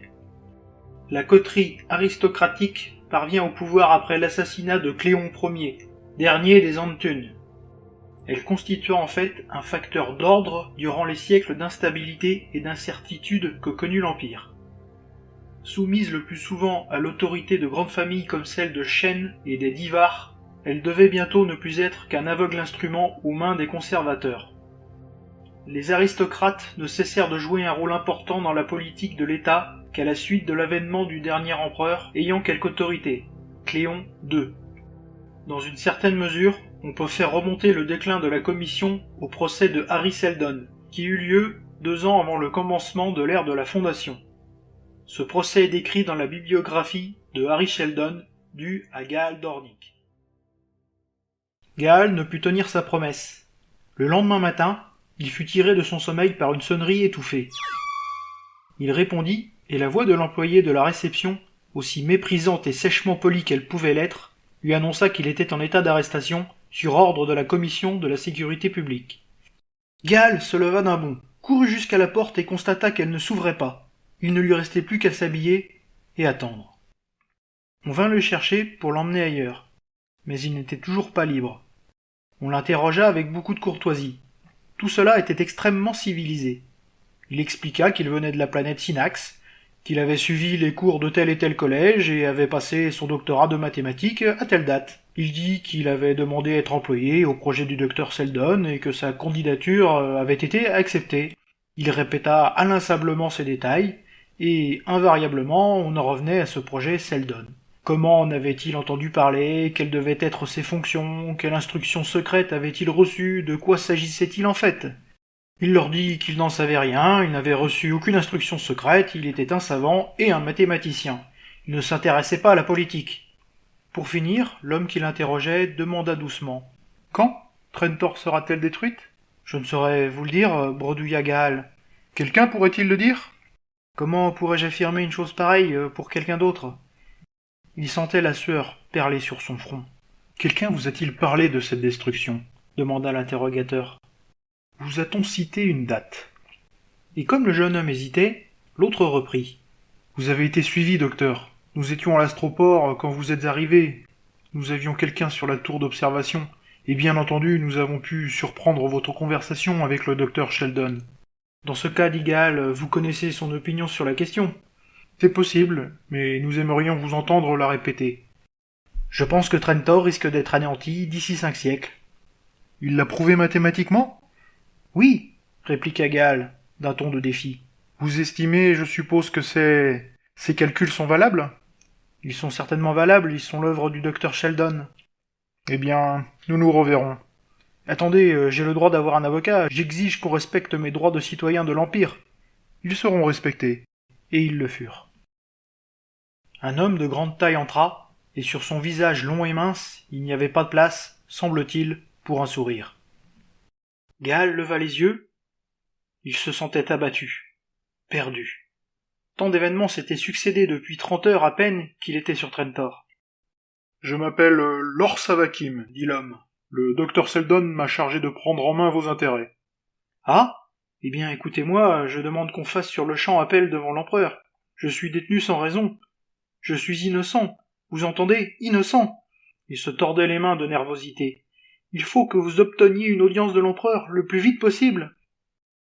A: La coterie aristocratique parvient au pouvoir après l'assassinat de Cléon Ier, dernier des Antunes. Elle constitua en fait un facteur d'ordre durant les siècles d'instabilité et d'incertitude que connut l'Empire. Soumise le plus souvent à l'autorité de grandes familles comme celle de Shen et des Divars, elle devait bientôt ne plus être qu'un aveugle instrument aux mains des conservateurs. Les aristocrates ne cessèrent de jouer un rôle important dans la politique de l'État qu'à la suite de l'avènement du dernier empereur ayant quelque autorité, Cléon II. Dans une certaine mesure, on peut faire remonter le déclin de la commission au procès de Harry Seldon, qui eut lieu 2 ans avant le commencement de l'ère de la Fondation. Ce procès est décrit dans la bibliographie de Harry Sheldon, due à Gaal Dornick. Gaal ne put tenir sa promesse. Le lendemain matin, il fut tiré de son sommeil par une sonnerie étouffée. Il répondit, et la voix de l'employé de la réception, aussi méprisante et sèchement polie qu'elle pouvait l'être, lui annonça qu'il était en état d'arrestation sur ordre de la commission de la sécurité publique. Gaal se leva d'un bond, courut jusqu'à la porte et constata qu'elle ne s'ouvrait pas. Il ne lui restait plus qu'à s'habiller et attendre. On vint le chercher pour l'emmener ailleurs, mais il n'était toujours pas libre. On l'interrogea avec beaucoup de courtoisie. Tout cela était extrêmement civilisé. Il expliqua qu'il venait de la planète Synax, qu'il avait suivi les cours de tel et tel collège et avait passé son doctorat de mathématiques à telle date. Il dit qu'il avait demandé à être employé au projet du docteur Seldon et que sa candidature avait été acceptée. Il répéta inlassablement ces détails, et invariablement on en revenait à ce projet Seldon. Comment en avait-il entendu parler? Quelles devaient être ses fonctions? Quelle instruction secrète avait-il reçue? De quoi s'agissait-il en fait? Il leur dit qu'il n'en savait rien, il n'avait reçu aucune instruction secrète, il était un savant et un mathématicien. Il ne s'intéressait pas à la politique. Pour finir, l'homme qui l'interrogeait demanda doucement. « Quand Trentor sera-t-elle détruite ?»« Je ne saurais vous le dire, bredouilla Gaal. »« Quelqu'un pourrait-il le dire ?»« Comment pourrais-je affirmer une chose pareille pour quelqu'un d'autre ?» Il sentait la sueur perler sur son front. « Quelqu'un vous a-t-il parlé de cette destruction ?» demanda l'interrogateur. « Vous a-t-on cité une date ?» Et comme le jeune homme hésitait, l'autre reprit. « Vous avez été suivi, docteur. Nous étions à l'astroport quand vous êtes arrivé. Nous avions quelqu'un sur la tour d'observation, et bien entendu, nous avons pu surprendre votre conversation avec le docteur Sheldon. Dans ce cas, dit Gaal, vous connaissez son opinion sur la question. C'est possible, mais nous aimerions vous entendre la répéter. Je pense que Trentor risque d'être anéanti d'ici 5 siècles. Il l'a prouvé mathématiquement ? Oui, répliqua Gaal, d'un ton de défi. Vous estimez, je suppose, que ces calculs sont valables ? Ils sont certainement valables, ils sont l'œuvre du docteur Sheldon. Eh bien, nous nous reverrons. Attendez, j'ai le droit d'avoir un avocat, j'exige qu'on respecte mes droits de citoyen de l'Empire. Ils seront respectés. Et ils le furent. Un homme de grande taille entra, et sur son visage long et mince, il n'y avait pas de place, semble-t-il, pour un sourire. Gaal leva les yeux. Il se sentait abattu, perdu. Tant d'événements s'étaient succédé depuis 30 heures à peine qu'il était sur Trentor. « Je m'appelle Lor Savakim, dit l'homme. Le docteur Seldon m'a chargé de prendre en main vos intérêts. »« Ah ? Eh bien, écoutez-moi, je demande qu'on fasse sur le champ appel devant l'empereur. Je suis détenu sans raison. Je suis innocent. Vous entendez ? Innocent !» Il se tordait les mains de nervosité. « Il faut que vous obteniez une audience de l'empereur le plus vite possible. »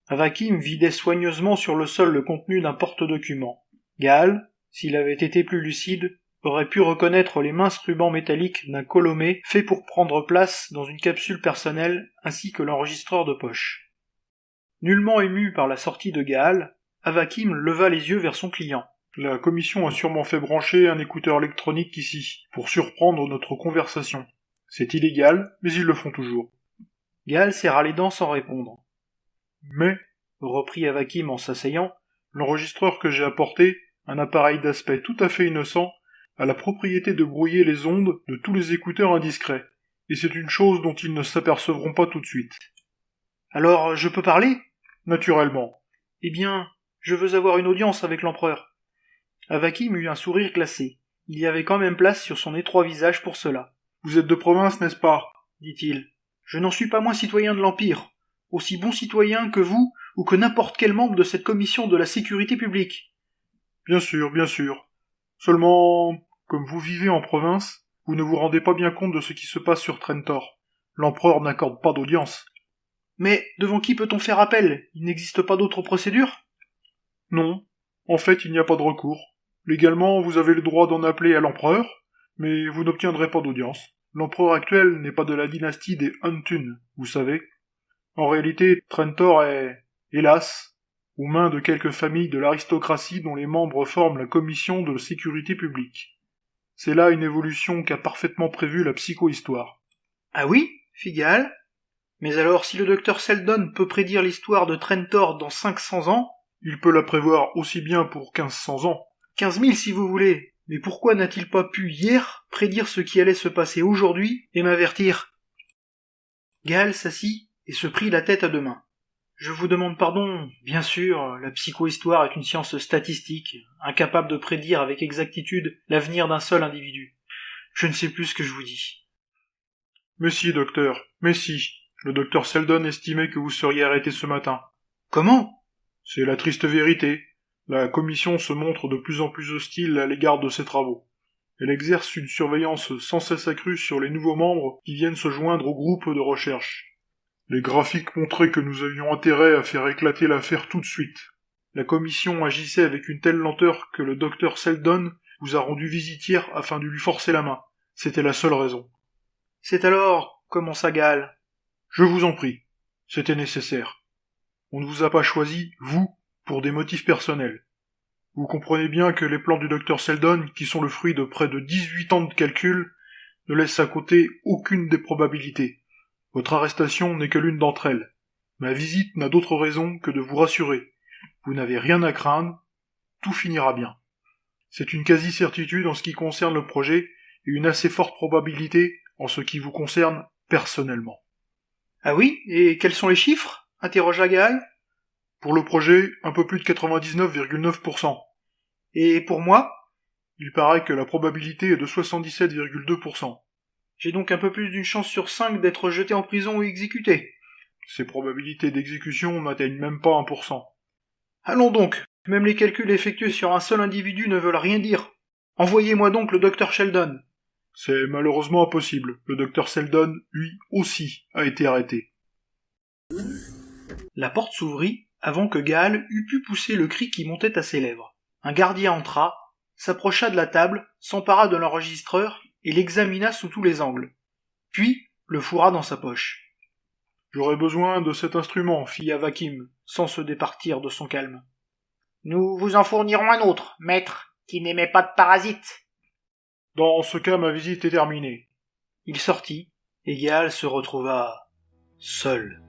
A: Avakim vidait soigneusement sur le sol le contenu d'un porte-document. Gaal, s'il avait été plus lucide, aurait pu reconnaître les minces rubans métalliques d'un colomé fait pour prendre place dans une capsule personnelle ainsi que l'enregistreur de poche. Nullement ému par la sortie de Gaal, Avakim leva les yeux vers son client. « La commission a sûrement fait brancher un écouteur électronique ici, pour surprendre notre conversation. C'est illégal, mais ils le font toujours. » Gaal serra les dents sans répondre. « Mais, reprit Avakim en s'asseyant, l'enregistreur que j'ai apporté, un appareil d'aspect tout à fait innocent, a la propriété de brouiller les ondes de tous les écouteurs indiscrets, et c'est une chose dont ils ne s'apercevront pas tout de suite. »« Alors, je peux parler ? » ?»« Naturellement. »« Eh bien, je veux avoir une audience avec l'empereur. » Avakim eut un sourire glacé. Il y avait quand même place sur son étroit visage pour cela. « Vous êtes de province, n'est-ce pas ? » dit-il. Je n'en suis pas moins citoyen de l'Empire, aussi bon citoyen que vous ou que n'importe quel membre de cette commission de la sécurité publique.
B: Bien sûr, bien sûr. Seulement, comme vous vivez en province, vous ne vous rendez pas bien compte de ce qui se passe sur Trentor. L'empereur n'accorde pas d'audience.
A: Mais devant qui peut-on faire appel? Il n'existe pas d'autre procédure?
B: Non. En fait, il n'y a pas de recours. Légalement, vous avez le droit d'en appeler à l'empereur, mais vous n'obtiendrez pas d'audience. L'empereur actuel n'est pas de la dynastie des Huntun, vous savez. En réalité, Trentor est, hélas, aux mains de quelques familles de l'aristocratie dont les membres forment la commission de sécurité publique. C'est là une évolution qu'a parfaitement prévue la psychohistoire.
A: Ah oui, fit Gaal. Mais alors, si le docteur Seldon peut prédire l'histoire de Trentor dans 500 ans...
B: Il peut la prévoir aussi bien pour 1500 ans.
A: 15 000 si vous voulez. Mais pourquoi n'a-t-il pas pu hier prédire ce qui allait se passer aujourd'hui et m'avertir? Gaal s'assit et se prit la tête à deux mains. Je vous demande pardon, bien sûr, la psychohistoire est une science statistique, incapable de prédire avec exactitude l'avenir d'un seul individu. Je ne sais plus ce que je vous dis.
B: Mais si, docteur, mais si. Le docteur Seldon estimait que vous seriez arrêté ce matin.
A: Comment?
B: C'est la triste vérité. La commission se montre de plus en plus hostile à l'égard de ses travaux. Elle exerce une surveillance sans cesse accrue sur les nouveaux membres qui viennent se joindre au groupe de recherche. Les graphiques montraient que nous avions intérêt à faire éclater l'affaire tout de suite. La commission agissait avec une telle lenteur que le docteur Seldon vous a rendu visite hier afin de lui forcer la main. C'était la seule raison.
A: C'est alors, commença Gaal.
B: Je vous en prie. C'était nécessaire. On ne vous a pas choisi, vous, pour des motifs personnels. Vous comprenez bien que les plans du docteur Seldon, qui sont le fruit de près de 18 ans de calcul, ne laissent à côté aucune des probabilités. Votre arrestation n'est que l'une d'entre elles. Ma visite n'a d'autre raison que de vous rassurer. Vous n'avez rien à craindre, tout finira bien. C'est une quasi-certitude en ce qui concerne le projet, et une assez forte probabilité en ce qui vous concerne personnellement.
A: Ah oui? Et quels sont les chiffres? Interrogea Gaal.
B: Pour le projet, un peu plus de 99,9%.
A: Et pour moi?
B: Il paraît que la probabilité est de 77,2%.
A: J'ai donc un peu plus d'une chance sur 5 d'être jeté en prison ou exécuté.
B: Ces probabilités d'exécution n'atteignent même pas 1%.
A: Allons donc, même les calculs effectués sur un seul individu ne veulent rien dire. Envoyez-moi donc le docteur Sheldon.
B: C'est malheureusement impossible. Le docteur Seldon, lui aussi, a été arrêté.
A: La porte s'ouvrit avant que Gaal eût pu pousser le cri qui montait à ses lèvres. Un gardien entra, s'approcha de la table, s'empara de l'enregistreur et l'examina sous tous les angles. Puis le fourra dans sa poche.
B: « J'aurais besoin de cet instrument, fit
A: Avakim, sans se départir de son calme.
C: « Nous vous en fournirons un autre, maître, qui n'émet pas de parasites. »
B: « Dans ce cas, ma visite est terminée. »
A: Il sortit, et Gaal se retrouva seul.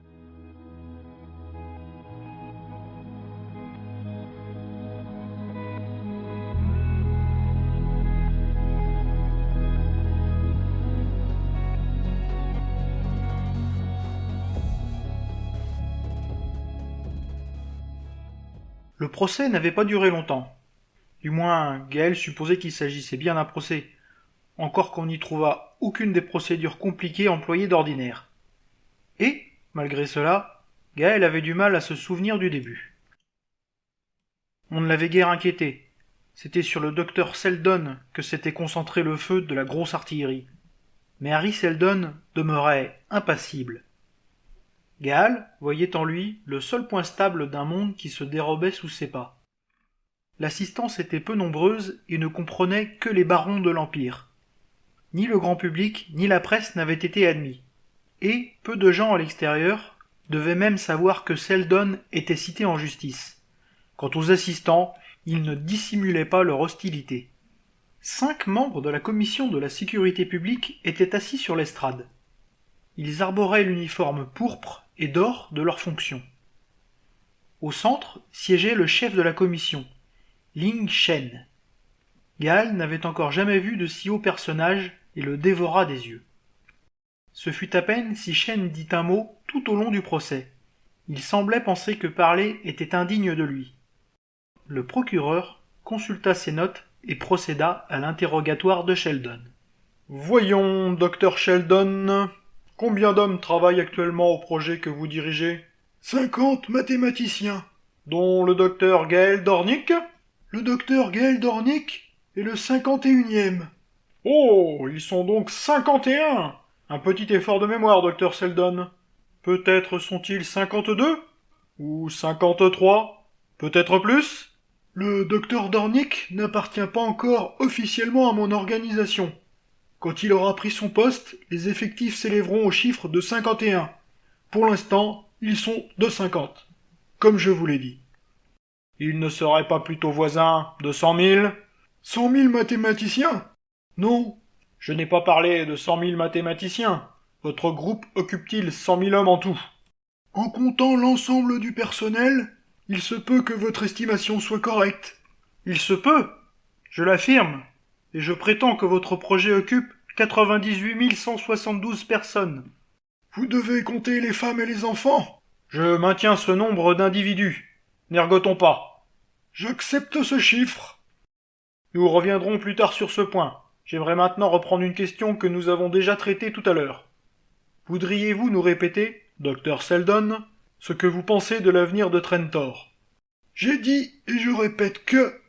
A: Le procès n'avait pas duré longtemps. Du moins, Gaël supposait qu'il s'agissait bien d'un procès, encore qu'on n'y trouvât aucune des procédures compliquées employées d'ordinaire. Et, malgré cela, Gaël avait du mal à se souvenir du début. On ne l'avait guère inquiété. C'était sur le docteur Seldon que s'était concentré le feu de la grosse artillerie. Mais Harry Seldon demeurait impassible. Gaal voyait en lui le seul point stable d'un monde qui se dérobait sous ses pas. L'assistance était peu nombreuse et ne comprenait que les barons de l'Empire. Ni le grand public ni la presse n'avaient été admis. Et peu de gens à l'extérieur devaient même savoir que Seldon était cité en justice. Quant aux assistants, ils ne dissimulaient pas leur hostilité. 5 membres de la commission de la sécurité publique étaient assis sur l'estrade. Ils arboraient l'uniforme pourpre et d'or de leur fonction. Au centre siégeait le chef de la commission, Ling Shen. Gaal n'avait encore jamais vu de si haut personnage et le dévora des yeux. Ce fut à peine si Shen dit un mot tout au long du procès. Il semblait penser que parler était indigne de lui. Le procureur consulta ses notes et procéda à l'interrogatoire de Sheldon. « Voyons, docteur Sheldon,
D: Combien d'hommes travaillent actuellement au projet que vous dirigez?
B: 50 mathématiciens.
D: Dont le docteur Gaël Dornick?
B: Le docteur Gaël Dornick est le 51e.
D: Oh, ils sont donc 51! Un petit effort de mémoire, docteur Seldon. Peut-être sont-ils 52? Ou 53? Peut-être plus?
B: Le docteur Dornick n'appartient pas encore officiellement à mon organisation. Quand il aura pris son poste, les effectifs s'élèveront au chiffre de 51. Pour l'instant, ils sont de 50. Comme je vous l'ai dit.
D: Ils ne seraient pas plutôt voisins de 100 000?
B: 100 000 mathématiciens? Non.
D: Je n'ai pas parlé de 100 000 mathématiciens. Votre groupe occupe-t-il 100 000 hommes en tout?
B: En comptant l'ensemble du personnel, il se peut que votre estimation soit correcte.
A: Il se peut, je l'affirme, et je prétends que votre projet occupe 98 172 personnes.
B: Vous devez compter les femmes et les enfants.
A: Je maintiens ce nombre d'individus. N'ergotons pas.
B: J'accepte ce chiffre.
A: Nous reviendrons plus tard sur ce point. J'aimerais maintenant reprendre une question que nous avons déjà traitée tout à l'heure. Voudriez-vous nous répéter, docteur Seldon, ce que vous pensez de l'avenir de Trentor?
B: J'ai dit, et je répète que,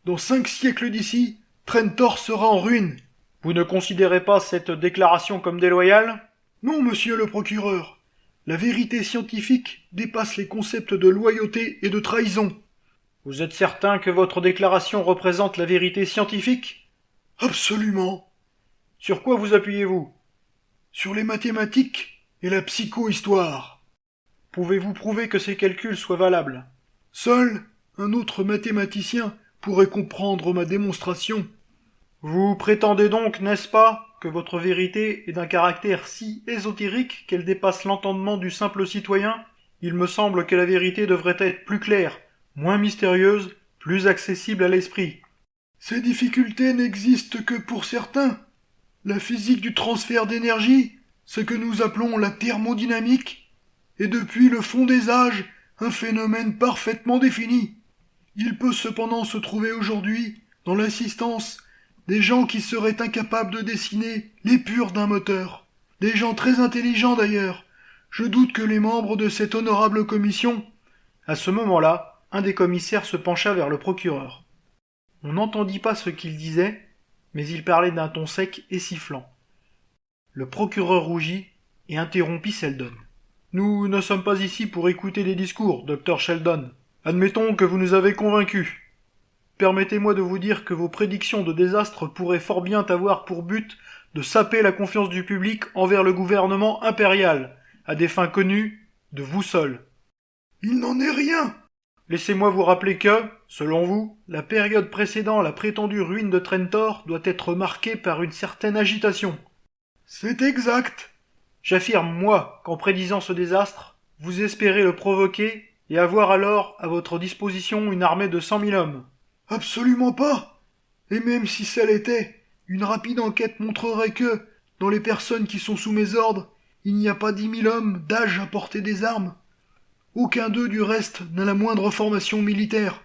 B: dans 5 siècles d'ici, Trentor sera en ruine.
A: Vous ne considérez pas cette déclaration comme déloyale?
B: Non, monsieur le procureur. La vérité scientifique dépasse les concepts de loyauté et de trahison.
A: Vous êtes certain que votre déclaration représente la vérité scientifique?
B: Absolument.
A: Sur quoi vous appuyez-vous?
B: Sur les mathématiques et la psychohistoire.
A: Pouvez-vous prouver que ces calculs soient valables?
B: Seul un autre mathématicien pourrait comprendre ma démonstration.
A: Vous prétendez donc, n'est-ce pas, que votre vérité est d'un caractère si ésotérique qu'elle dépasse l'entendement du simple citoyen? Il me semble que la vérité devrait être plus claire, moins mystérieuse, plus accessible à l'esprit.
B: Ces difficultés n'existent que pour certains. La physique du transfert d'énergie, ce que nous appelons la thermodynamique, est depuis le fond des âges un phénomène parfaitement défini. Il peut cependant se trouver aujourd'hui, dans l'assistance, des gens qui seraient incapables de dessiner l'épure d'un moteur. Des gens très intelligents d'ailleurs. Je doute que les membres de cette honorable commission...
A: À ce moment-là, un des commissaires se pencha vers le procureur. On n'entendit pas ce qu'il disait, mais il parlait d'un ton sec et sifflant. Le procureur rougit et interrompit Seldon. « Nous ne sommes pas ici pour écouter des discours, docteur Sheldon. Admettons que vous nous avez convaincus. Permettez-moi de vous dire que vos prédictions de désastre pourraient fort bien avoir pour but de saper la confiance du public envers le gouvernement impérial, à des fins connues de vous seul.
B: Il n'en est rien.
A: Laissez-moi vous rappeler que, selon vous, la période précédant la prétendue ruine de Trentor doit être marquée par une certaine agitation.
B: C'est exact.
A: J'affirme, moi, qu'en prédisant ce désastre, vous espérez le provoquer et avoir alors à votre disposition une armée de 100 000 hommes.
B: Absolument pas. Et même si ça l'était, une rapide enquête montrerait que, dans les personnes qui sont sous mes ordres, il n'y a pas 10 000 hommes d'âge à porter des armes. Aucun d'eux, du reste, n'a la moindre formation militaire.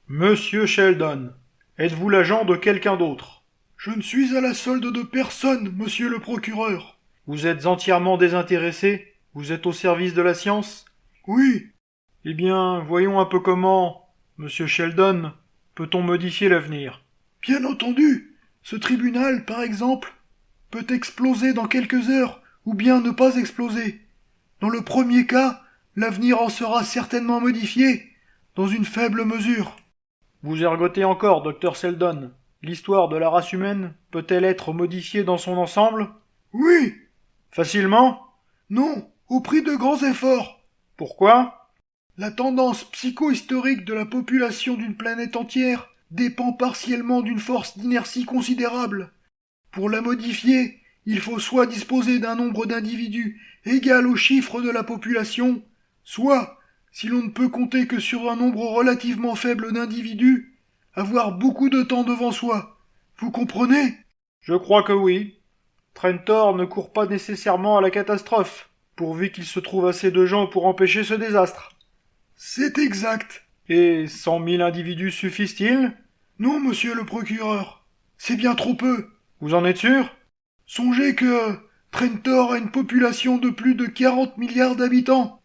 A: Monsieur Sheldon, êtes-vous l'agent de quelqu'un d'autre?
B: Je ne suis à la solde de personne, monsieur le procureur.
A: Vous êtes entièrement désintéressé? Vous êtes au service de la science?
B: Oui.
A: Eh bien, voyons un peu comment, monsieur Sheldon, peut-on modifier l'avenir?
B: Bien entendu. Ce tribunal, par exemple, peut exploser dans quelques heures, ou bien ne pas exploser. Dans le premier cas, l'avenir en sera certainement modifié, dans une faible mesure.
A: Vous ergotez encore, docteur Seldon. L'histoire de la race humaine peut-elle être modifiée dans son ensemble?
B: Oui.
A: Facilement?
B: Non, au prix de grands efforts.
A: Pourquoi?
B: La tendance psychohistorique de la population d'une planète entière dépend partiellement d'une force d'inertie considérable. Pour la modifier, il faut soit disposer d'un nombre d'individus égal au chiffre de la population, soit, si l'on ne peut compter que sur un nombre relativement faible d'individus, avoir beaucoup de temps devant soi. Vous comprenez?
A: Je crois que oui. Trentor ne court pas nécessairement à la catastrophe, pourvu qu'il se trouve assez de gens pour empêcher ce désastre.
B: C'est exact.
A: Et 100 000 individus suffisent-ils?
B: Non, monsieur le procureur. C'est bien trop peu.
A: Vous en êtes sûr?
B: Songez que, Trentor a une population de plus de 40 milliards d'habitants.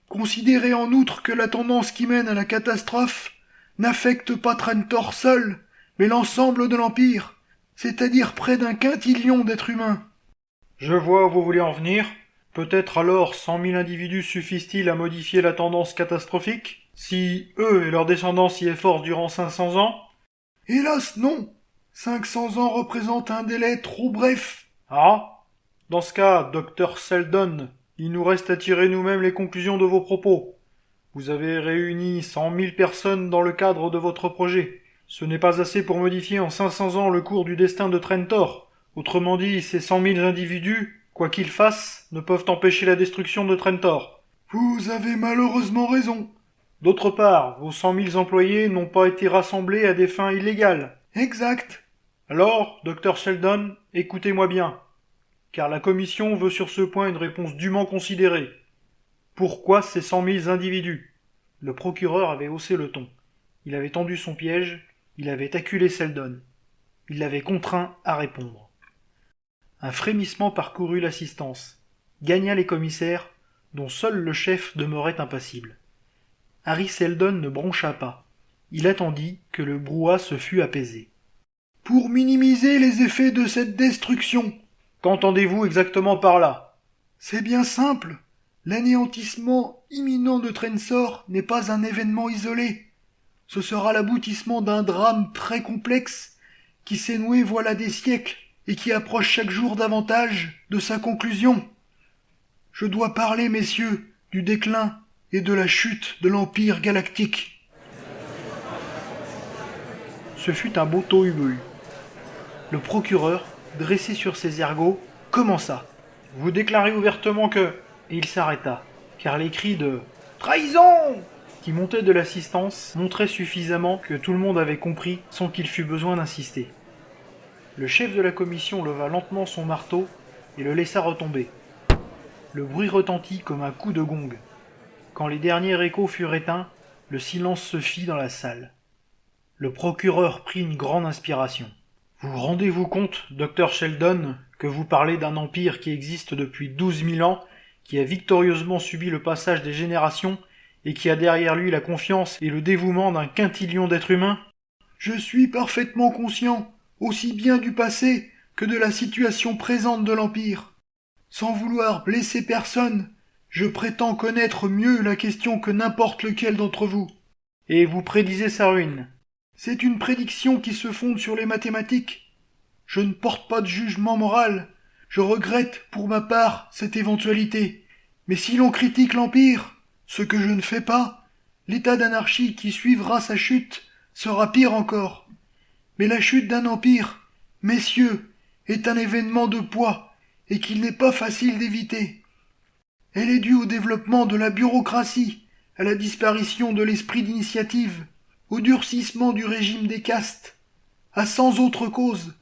B: Considérez en outre que la tendance qui mène à la catastrophe n'affecte pas Trentor seul, mais l'ensemble de l'Empire, c'est-à-dire près d'un quintillion d'êtres humains.
D: Je vois où vous voulez en venir. Peut-être alors 100 000 individus suffisent-ils à modifier la tendance catastrophique, si eux et leurs descendants s'y efforcent durant 500 ans?
B: Hélas, non. 500 ans représentent un délai trop bref.
D: Ah? Dans ce cas, Dr Seldon, il nous reste à tirer nous-mêmes les conclusions de vos propos. Vous avez réuni 100 000 personnes dans le cadre de votre projet. Ce n'est pas assez pour modifier en 500 ans le cours du destin de Trentor. Autrement dit, ces 100 000 individus, quoi qu'ils fassent, ne peuvent empêcher la destruction de Trentor.
B: Vous avez malheureusement raison.
D: D'autre part, vos 100 000 employés n'ont pas été rassemblés à des fins illégales.
B: Exact.
D: Alors, Dr Sheldon, écoutez-moi bien, car la commission veut sur ce point une réponse dûment considérée. Pourquoi ces 100 000 individus? Le procureur avait haussé le ton. Il avait tendu son piège, il avait acculé Seldon. Il l'avait contraint à répondre. Un frémissement parcourut l'assistance, gagna les commissaires, dont seul le chef demeurait impassible. Harry Seldon ne broncha pas. Il attendit que le brouhaha se fût apaisé.
B: Pour minimiser les effets de cette destruction.
D: Qu'entendez-vous exactement par là?
B: C'est bien simple. L'anéantissement imminent de Trensor n'est pas un événement isolé. Ce sera l'aboutissement d'un drame très complexe qui s'est noué voilà des siècles et qui approche chaque jour davantage de sa conclusion. Je dois parler, messieurs, du déclin et de la chute de l'Empire galactique.
A: Ce fut un beau tohu-bohu. Le procureur, dressé sur ses ergots, commença.
D: Vous déclarez ouvertement que...
A: Et il s'arrêta, car les cris de «
C: Trahison !»
A: qui montaient de l'assistance montraient suffisamment que tout le monde avait compris sans qu'il fût besoin d'insister. Le chef de la commission leva lentement son marteau et le laissa retomber. Le bruit retentit comme un coup de gong. Quand les derniers échos furent éteints, le silence se fit dans la salle. Le procureur prit une grande inspiration. « Vous rendez-vous compte, Dr Sheldon, que vous parlez d'un empire qui existe depuis 12 000 ans, qui a victorieusement subi le passage des générations et qui a derrière lui la confiance et le dévouement d'un quintillion d'êtres humains?
B: Je suis parfaitement conscient, aussi bien du passé que de la situation présente de l'Empire. Sans vouloir blesser personne, je prétends connaître mieux la question que n'importe lequel d'entre vous.
A: Et vous prédisez sa ruine?
B: C'est une prédiction qui se fonde sur les mathématiques. Je ne porte pas de jugement moral. Je regrette, pour ma part, cette éventualité. Mais si l'on critique l'Empire, ce que je ne fais pas, l'état d'anarchie qui suivra sa chute sera pire encore. Mais la chute d'un empire, messieurs, est un événement de poids et qu'il n'est pas facile d'éviter. Elle est due au développement de la bureaucratie, à la disparition de l'esprit d'initiative, au durcissement du régime des castes, à 100 autres causes.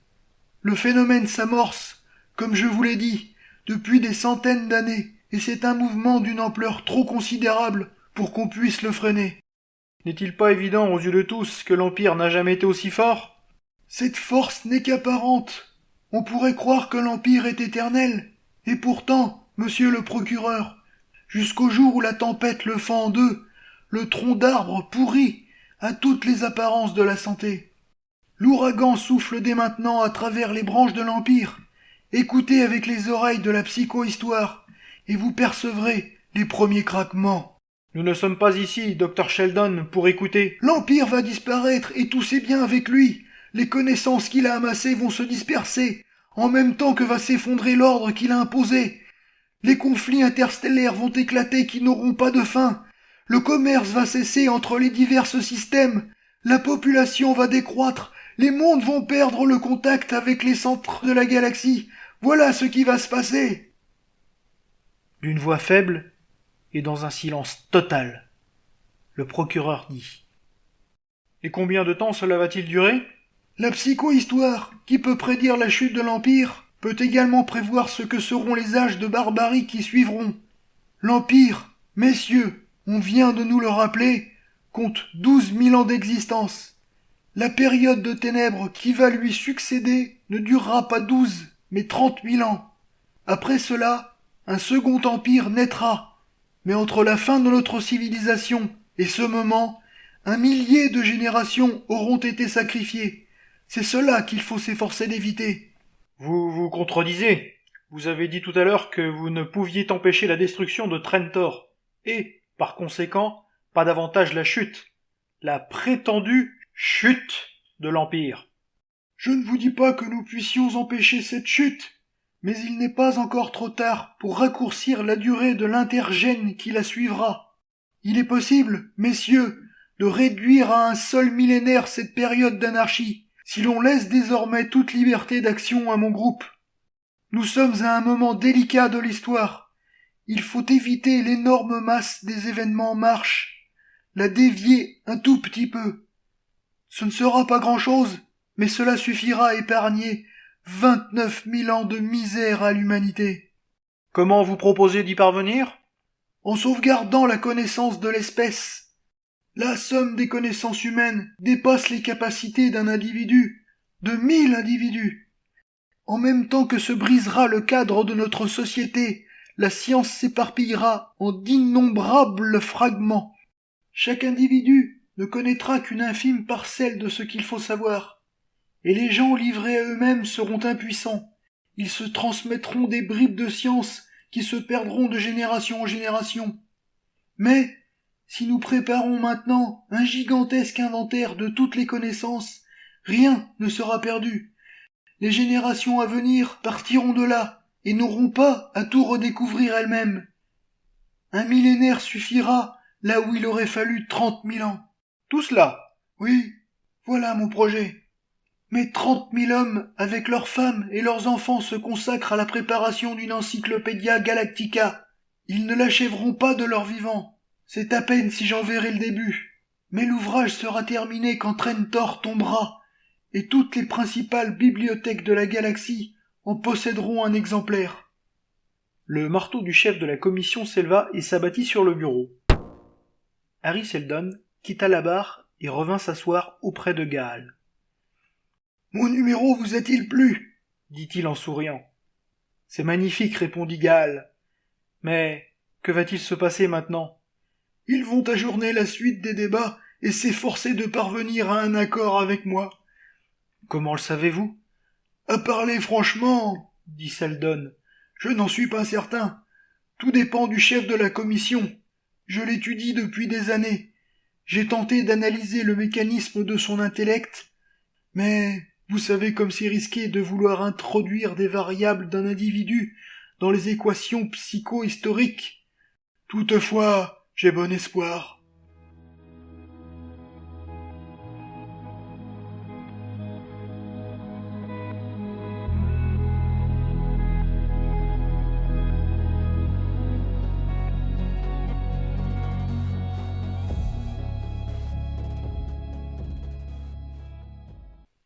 B: Le phénomène s'amorce, comme je vous l'ai dit, depuis des centaines d'années, et c'est un mouvement d'une ampleur trop considérable pour qu'on puisse le freiner.
D: N'est-il pas évident aux yeux de tous que l'Empire n'a jamais été aussi fort?
B: Cette force n'est qu'apparente. On pourrait croire que l'Empire est éternel, et pourtant, monsieur le procureur, jusqu'au jour où la tempête le fend en deux, le tronc d'arbre pourri a toutes les apparences de la santé. L'ouragan souffle dès maintenant à travers les branches de l'Empire. Écoutez avec les oreilles de la psychohistoire, et vous percevrez les premiers craquements.
D: Nous ne sommes pas ici, Dr Sheldon, pour écouter.
B: L'Empire va disparaître, et tous ses biens avec lui. Les connaissances qu'il a amassées vont se disperser, en même temps que va s'effondrer l'ordre qu'il a imposé. Les conflits interstellaires vont éclater qui n'auront pas de fin. Le commerce va cesser entre les divers systèmes. La population va décroître. Les mondes vont perdre le contact avec les centres de la galaxie. Voilà ce qui va se passer. »
A: D'une voix faible et dans un silence total, le procureur dit.
D: « Et combien de temps cela va-t-il durer ? »
B: La psychohistoire, qui peut prédire la chute de l'Empire, peut également prévoir ce que seront les âges de barbarie qui suivront. L'Empire, messieurs, on vient de nous le rappeler, compte 12 000 ans d'existence. La période de ténèbres qui va lui succéder ne durera pas 12, mais 30 000 ans. Après cela, un second empire naîtra. Mais entre la fin de notre civilisation et ce moment, un millier de générations auront été sacrifiées. C'est cela qu'il faut s'efforcer d'éviter.
D: Vous vous contredisez. Vous avez dit tout à l'heure que vous ne pouviez empêcher la destruction de Trentor. Et, par conséquent, pas davantage la chute. La prétendue chute de l'Empire.
B: Je ne vous dis pas que nous puissions empêcher cette chute, mais il n'est pas encore trop tard pour raccourcir la durée de l'intergène qui la suivra. Il est possible, messieurs, de réduire à un seul millénaire cette période d'anarchie, si l'on laisse désormais toute liberté d'action à mon groupe. Nous sommes à un moment délicat de l'histoire. Il faut éviter l'énorme masse des événements en marche, la dévier un tout petit peu. Ce ne sera pas grand-chose, mais cela suffira à épargner 29 000 ans de misère à l'humanité.
D: Comment vous proposez d'y parvenir?
B: En sauvegardant la connaissance de l'espèce. La somme des connaissances humaines dépasse les capacités d'un individu, de 1000 individus. En même temps que se brisera le cadre de notre société, la science s'éparpillera en d'innombrables fragments. Chaque individu ne connaîtra qu'une infime parcelle de ce qu'il faut savoir. Et les gens livrés à eux-mêmes seront impuissants. Ils se transmettront des bribes de science qui se perdront de génération en génération. Mais, si nous préparons maintenant un gigantesque inventaire de toutes les connaissances, rien ne sera perdu. Les générations à venir partiront de là et n'auront pas à tout redécouvrir elles-mêmes. Un millénaire suffira là où il aurait fallu 30 000 ans.
D: Tout cela?
B: Oui, voilà mon projet. Mais 30 000 hommes, avec leurs femmes et leurs enfants, se consacrent à la préparation d'une encyclopédia galactica. Ils ne l'achèveront pas de leur vivant. C'est à peine si j'en verrai le début. Mais l'ouvrage sera terminé quand Trentor tombera, et toutes les principales bibliothèques de la galaxie en posséderont un exemplaire.
D: Le marteau du chef de la commission s'éleva et s'abattit sur le bureau. Harry Seldon quitta la barre et revint s'asseoir auprès de Gaal.
B: « Mon numéro vous a-t-il plu »
D: dit-il en souriant. « C'est magnifique, répondit Gaal. Mais que va-t-il se passer maintenant ?
B: Ils vont ajourner la suite des débats et s'efforcer de parvenir à un accord avec moi. »
D: Comment le savez-vous ?
B: À parler franchement, dit Seldon, je n'en suis pas certain. Tout dépend du chef de la commission. Je l'étudie depuis des années. J'ai tenté d'analyser le mécanisme de son intellect, mais vous savez comme c'est risqué de vouloir introduire des variables d'un individu dans les équations psycho-historiques. Toutefois, j'ai bon espoir.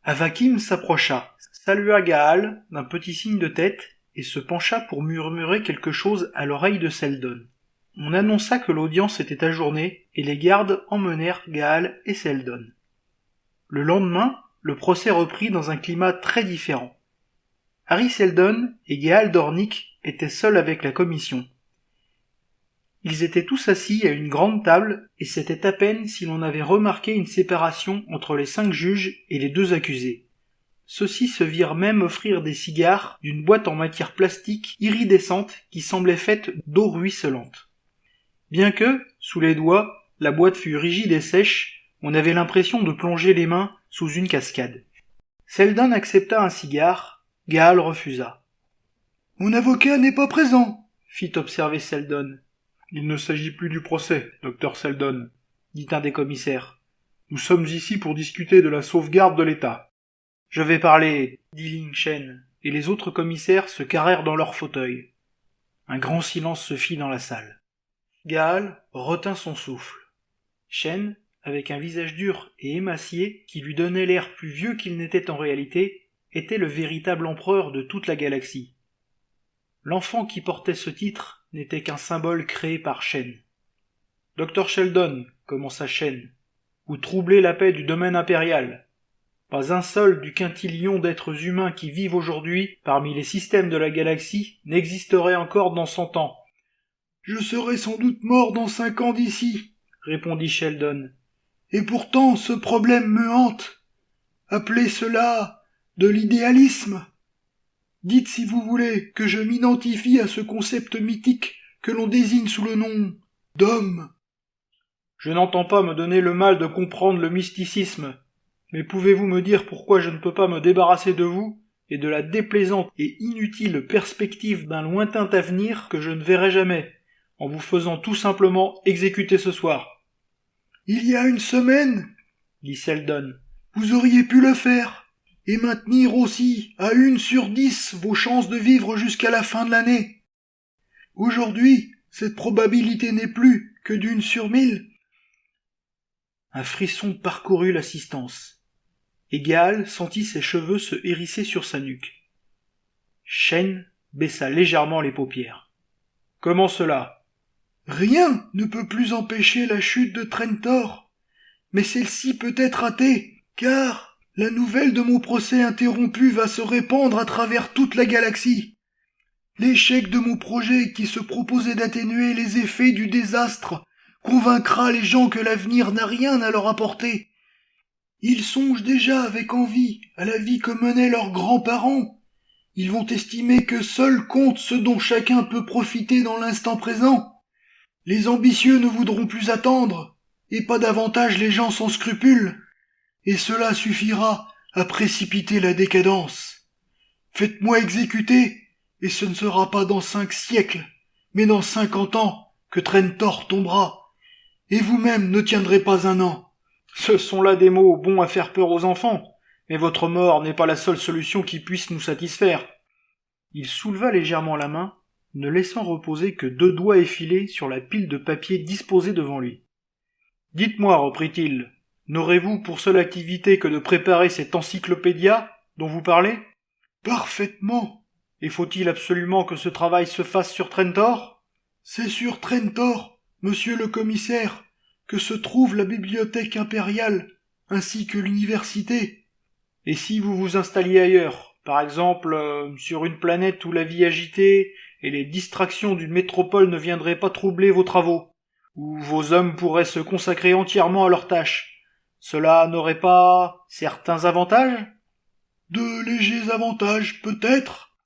D: Avakim s'approcha, salua Gaal d'un petit signe de tête et se pencha pour murmurer quelque chose à l'oreille de Seldon. On annonça que l'audience était ajournée et les gardes emmenèrent Gaal et Seldon. Le lendemain, le procès reprit dans un climat très différent. Harry Seldon et Gaal Dornick étaient seuls avec la commission. Ils étaient tous assis à une grande table, et c'était à peine si l'on avait remarqué une séparation entre les 5 juges et les 2 accusés. Ceux-ci se virent même offrir des cigares d'une boîte en matière plastique iridescente qui semblait faite d'eau ruisselante. Bien que, sous les doigts, la boîte fût rigide et sèche, on avait l'impression de plonger les mains sous une cascade. Seldon accepta un cigare, Gaal refusa.
B: « Mon avocat n'est pas présent, »
D: fit observer Seldon. « Il ne s'agit plus du procès, docteur Seldon, » dit un des commissaires. « Nous sommes ici pour discuter de la sauvegarde de l'État. »« Je vais parler, » dit Ling Shen, et les autres commissaires se carrèrent dans leurs fauteuils. Un grand silence se fit dans la salle. Gaal retint son souffle. Shen, avec un visage dur et émacié qui lui donnait l'air plus vieux qu'il n'était en réalité, était le véritable empereur de toute la galaxie. L'enfant qui portait ce titre n'était qu'un symbole créé par Shen. « Dr Sheldon, commença Shen, vous troublez la paix du domaine impérial.
A: Pas un seul du quintillion d'êtres humains qui vivent aujourd'hui parmi les systèmes de la galaxie n'existerait encore dans 100 ans.
B: « Je serai sans doute mort dans 5 ans d'ici, »
A: répondit Sheldon.
B: « Et pourtant ce problème me hante. Appelez cela de l'idéalisme. Dites si vous voulez que je m'identifie à ce concept mythique que l'on désigne sous le nom d'homme. »
A: Je n'entends pas me donner le mal de comprendre le mysticisme, mais pouvez-vous me dire pourquoi je ne peux pas me débarrasser de vous et de la déplaisante et inutile perspective d'un lointain avenir que je ne verrai jamais, en vous faisant tout simplement exécuter ce soir.
B: Il y a une semaine,
A: dit Sheldon,
B: vous auriez pu le faire, et maintenir aussi à 1 sur 10 vos chances de vivre jusqu'à la fin de l'année. Aujourd'hui, cette probabilité n'est plus que d'1 sur 1000.
A: Un frisson parcourut l'assistance, et Gaal sentit ses cheveux se hérisser sur sa nuque. Shane baissa légèrement les paupières. « Comment cela ?»
B: Rien ne peut plus empêcher la chute de Trentor, mais celle-ci peut être ratée, car la nouvelle de mon procès interrompu va se répandre à travers toute la galaxie. L'échec de mon projet qui se proposait d'atténuer les effets du désastre convaincra les gens que l'avenir n'a rien à leur apporter. Ils songent déjà avec envie à la vie que menaient leurs grands-parents. Ils vont estimer que seul compte ce dont chacun peut profiter dans l'instant présent. Les ambitieux ne voudront plus attendre, et pas davantage les gens sans scrupules, et cela suffira à précipiter la décadence. Faites-moi exécuter, et ce ne sera pas dans 5 siècles, mais dans 50 ans que Trentor tombera. Et vous-même ne tiendrez pas 1 an.
A: Ce sont là des mots bons à faire peur aux enfants, mais votre mort n'est pas la seule solution qui puisse nous satisfaire. Il souleva légèrement la main, ne laissant reposer que 2 doigts effilés sur la pile de papier disposée devant lui. « Dites-moi, reprit-il, n'aurez-vous pour seule activité que de préparer cette encyclopédia dont vous parlez ?»«
B: Parfaitement. »«
A: Et faut-il absolument que ce travail se fasse sur Trentor ?»«
B: C'est sur Trentor, monsieur le commissaire, que se trouve la bibliothèque impériale, ainsi que l'université. »«
A: Et si vous vous installiez ailleurs, par exemple sur une planète où la vie agitée et les distractions d'une métropole ne viendraient pas troubler vos travaux, où vos hommes pourraient se consacrer entièrement à leurs tâches, cela n'aurait pas certains avantages ? » ?»«
B: De légers avantages, peut-être. »«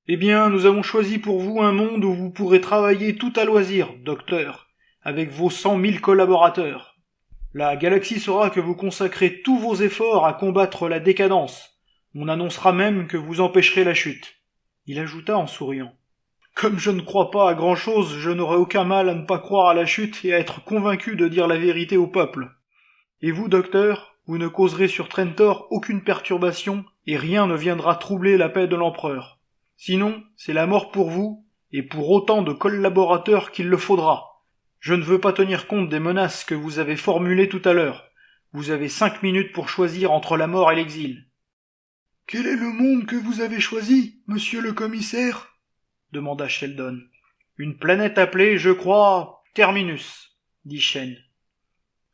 A: Eh bien, nous avons choisi pour vous un monde où vous pourrez travailler tout à loisir, docteur, avec vos 100 000 collaborateurs. La galaxie saura que vous consacrez tous vos efforts à combattre la décadence. On annoncera même que vous empêcherez la chute. » Il ajouta en souriant. « Comme je ne crois pas à grand-chose, je n'aurai aucun mal à ne pas croire à la chute et à être convaincu de dire la vérité au peuple. Et vous, docteur, vous ne causerez sur Trentor aucune perturbation et rien ne viendra troubler la paix de l'empereur. Sinon, c'est la mort pour vous et pour autant de collaborateurs qu'il le faudra. Je ne veux pas tenir compte des menaces que vous avez formulées tout à l'heure. Vous avez 5 minutes pour choisir entre la mort et l'exil. »«
B: Quel est le monde que vous avez choisi, monsieur le commissaire ?»
A: demanda Sheldon. « Une planète appelée, je crois, Terminus, » dit Shane.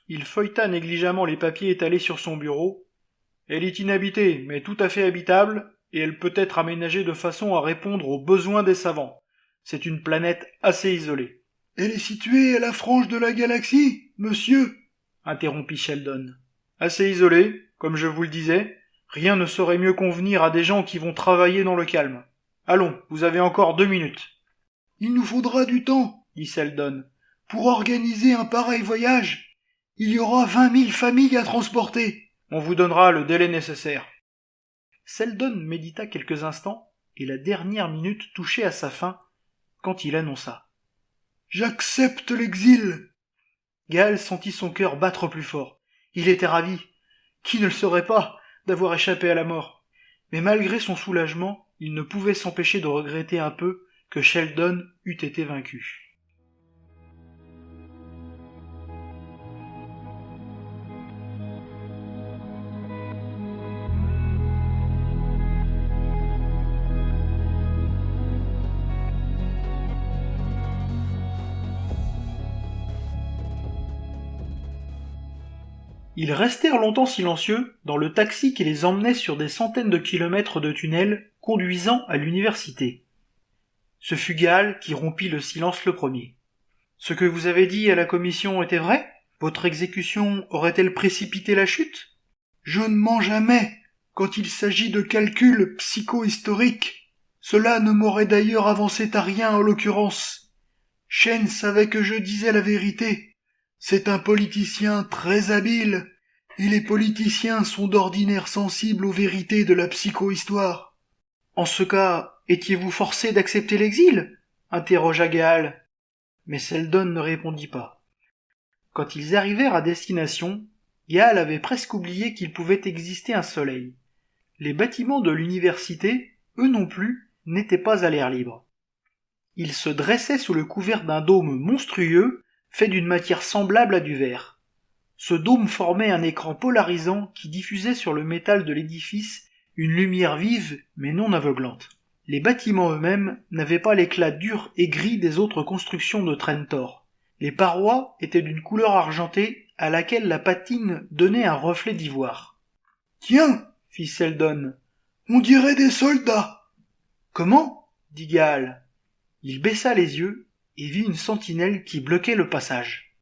A: Il feuilleta négligemment les papiers étalés sur son bureau. « Elle est inhabitée, mais tout à fait habitable, et elle peut être aménagée de façon à répondre aux besoins des savants. C'est une planète assez isolée. »«
B: Elle est située à la frange de la galaxie, monsieur ?»
A: interrompit Sheldon. « Assez isolée, comme je vous le disais. Rien ne saurait mieux convenir à des gens qui vont travailler dans le calme. Allons, vous avez encore 2 minutes. »«
B: Il nous faudra du temps, » dit Sheldon. « Pour organiser un pareil voyage, il y aura 20 000 familles à transporter. »
A: « On vous donnera le délai nécessaire. » Sheldon médita quelques instants, et la dernière minute touchait à sa fin, quand il annonça.
B: « J'accepte l'exil !»
A: Gaal sentit son cœur battre plus fort. Il était ravi. Qui ne le serait pas d'avoir échappé à la mort? Mais malgré son soulagement, il ne pouvait s'empêcher de regretter un peu que Sheldon eût été vaincu. Ils restèrent longtemps silencieux dans le taxi qui les emmenait sur des centaines de kilomètres de tunnels conduisant à l'université. Ce fut Gaal qui rompit le silence le premier. « Ce que vous avez dit à la commission était vrai ? Votre exécution aurait-elle précipité la chute ? »
B: « Je ne mens jamais quand il s'agit de calculs psychohistoriques. Cela ne m'aurait d'ailleurs avancé à rien en l'occurrence. Shen savait que je disais la vérité. C'est un politicien très habile, et les politiciens sont d'ordinaire sensibles aux vérités de la psychohistoire. »«
A: En ce cas, étiez-vous forcé d'accepter l'exil ? Interrogea Gaal. Mais Seldon ne répondit pas. Quand ils arrivèrent à destination, Gaal avait presque oublié qu'il pouvait exister un soleil. Les bâtiments de l'université, eux non plus, n'étaient pas à l'air libre. Ils se dressaient sous le couvert d'un dôme monstrueux, fait d'une matière semblable à du verre. Ce dôme formait un écran polarisant qui diffusait sur le métal de l'édifice une lumière vive mais non aveuglante. Les bâtiments eux-mêmes n'avaient pas l'éclat dur et gris des autres constructions de Trentor. Les parois étaient d'une couleur argentée à laquelle la patine donnait un reflet d'ivoire.
B: « Tiens !»
A: fit Seldon.
B: « On dirait des soldats !»«
A: Comment ?» dit Gaal. Il baissa les yeux et vit une sentinelle qui bloquait le passage.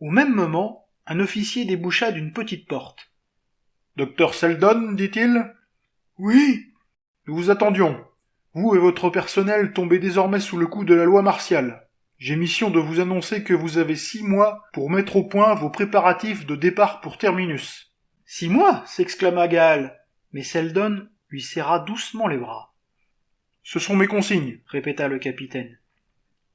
A: Au même moment, un officier déboucha d'une petite porte.
D: « Docteur Seldon, dit-il ? » »«
B: Oui. »«
D: Nous vous attendions. Vous et votre personnel tombez désormais sous le coup de la loi martiale. J'ai mission de vous annoncer que vous avez 6 mois pour mettre au point vos préparatifs de départ pour Terminus. »«
A: 6 mois » s'exclama Gaal, mais Seldon lui serra doucement les bras.
D: « Ce sont mes consignes »
A: répéta le capitaine.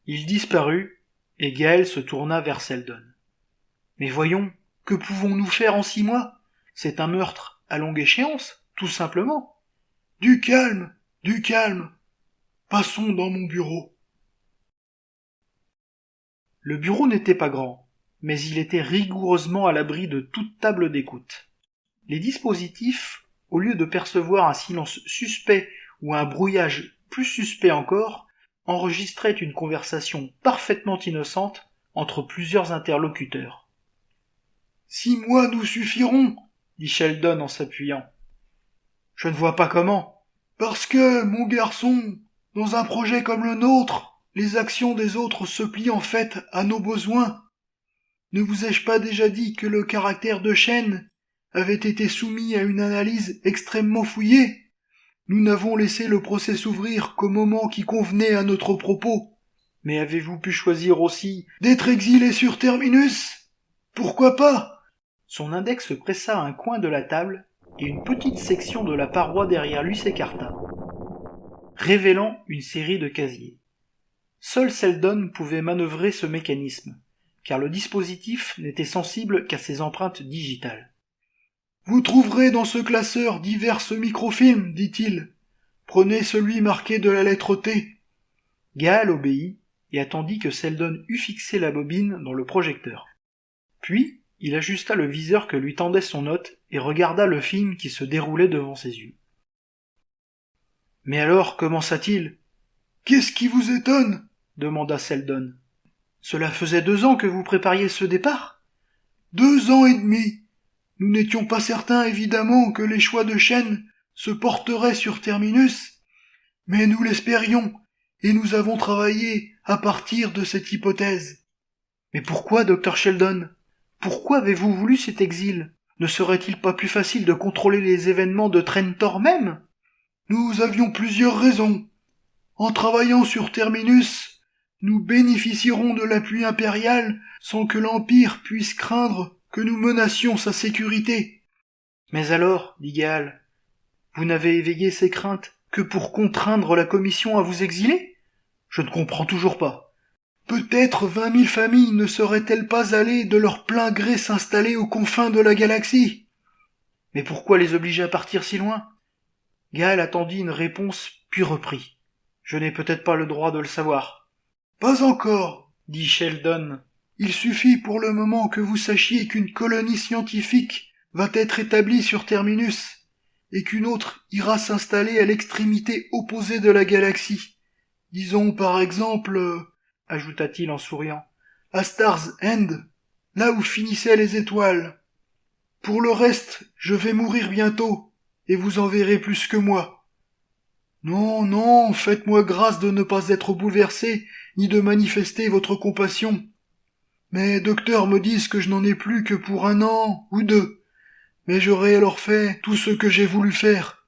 A: Il disparut, et Gaal se tourna vers Seldon. « Mais voyons, que pouvons-nous faire en 6 mois ? C'est un meurtre à longue échéance, tout simplement. »«
B: Du calme, du calme. Passons dans mon bureau. »
A: Le bureau n'était pas grand, mais il était rigoureusement à l'abri de toute table d'écoute. Les dispositifs, au lieu de percevoir un silence suspect ou un brouillage plus suspect encore, enregistraient une conversation parfaitement innocente entre plusieurs interlocuteurs.
B: « 6 mois nous suffiront, »
A: dit Sheldon en s'appuyant. « Je ne vois pas comment. »«
B: Parce que, mon garçon, dans un projet comme le nôtre, les actions des autres se plient en fait à nos besoins. Ne vous ai-je pas déjà dit que le caractère de Shen avait été soumis à une analyse extrêmement fouillée ? Nous n'avons laissé le procès s'ouvrir qu'au moment qui convenait à notre propos. »«
A: Mais avez-vous pu choisir aussi
B: d'être exilé sur Terminus ? Pourquoi pas ?»
A: Son index pressa un coin de la table et une petite section de la paroi derrière lui s'écarta, révélant une série de casiers. Seul Seldon pouvait manœuvrer ce mécanisme, car le dispositif n'était sensible qu'à ses empreintes digitales.
B: « Vous trouverez dans ce classeur divers microfilms, dit-il. Prenez celui marqué de la lettre T. »
A: Gaal obéit et attendit que Seldon eût fixé la bobine dans le projecteur. Puis, il ajusta le viseur que lui tendait son hôte et regarda le film qui se déroulait devant ses yeux. « Mais alors, commença-t-il ? »«
B: Qu'est-ce qui vous étonne ?»
A: demanda Seldon. « Cela faisait 2 ans que vous prépariez ce départ ? »
B: 2 ans et demi. Nous n'étions pas certains, évidemment, que les choix de Shen se porteraient sur Terminus, mais nous l'espérions, et nous avons travaillé à partir de cette hypothèse. »«
A: Mais pourquoi, Dr. Sheldon ? Pourquoi avez-vous voulu cet exil ? Ne serait-il pas plus facile de contrôler les événements de Trentor même ? » ?»«
B: Nous avions plusieurs raisons. En travaillant sur Terminus, nous bénéficierons de l'appui impérial sans que l'Empire puisse craindre que nous menacions sa sécurité. »«
A: Mais alors, dit Gaal, vous n'avez éveillé ces craintes que pour contraindre la commission à vous exiler ? Je ne comprends toujours pas. »«
B: Peut-être 20 000 familles ne seraient-elles pas allées de leur plein gré s'installer aux confins de la galaxie ? » ?»«
A: Mais pourquoi les obliger à partir si loin ? » Gaal attendit une réponse, puis reprit. « Je n'ai peut-être pas le droit de le savoir. »«
B: Pas encore, »
A: dit Sheldon.
B: « Il suffit pour le moment que vous sachiez qu'une colonie scientifique va être établie sur Terminus, et qu'une autre ira s'installer à l'extrémité opposée de la galaxie. Disons par exemple,
A: ajouta-t-il en souriant,
B: à Star's End, là où finissaient les étoiles. Pour le reste, je vais mourir bientôt, et vous en verrez plus que moi. Non, non, faites-moi grâce de ne pas être bouleversé, ni de manifester votre compassion. Mes docteurs me disent que je n'en ai plus que pour 1 an ou 2, mais j'aurai alors fait tout ce que j'ai voulu faire.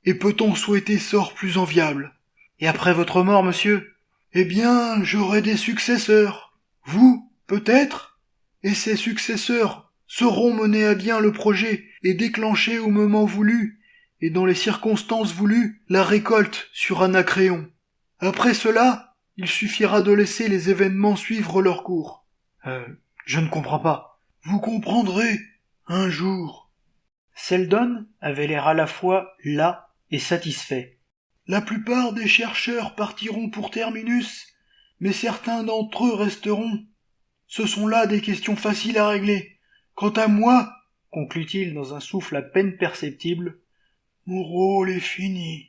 B: Et peut-on souhaiter sort plus enviable?
A: Et après votre mort, monsieur?
B: Eh bien, j'aurai des successeurs. Vous, peut-être? Et ces successeurs sauront mener à bien le projet et déclencher au moment voulu, et dans les circonstances voulues, la récolte sur Anacréon. Après cela, il suffira de laisser les événements suivre leur cours.
A: Je ne comprends pas.
B: Vous comprendrez, un jour.
A: Seldon avait l'air à la fois las et satisfait.
B: La plupart des chercheurs partiront pour Terminus, mais certains d'entre eux resteront. Ce sont là des questions faciles à régler. Quant à moi,
A: conclut-il dans un souffle à peine perceptible,
B: mon rôle est fini.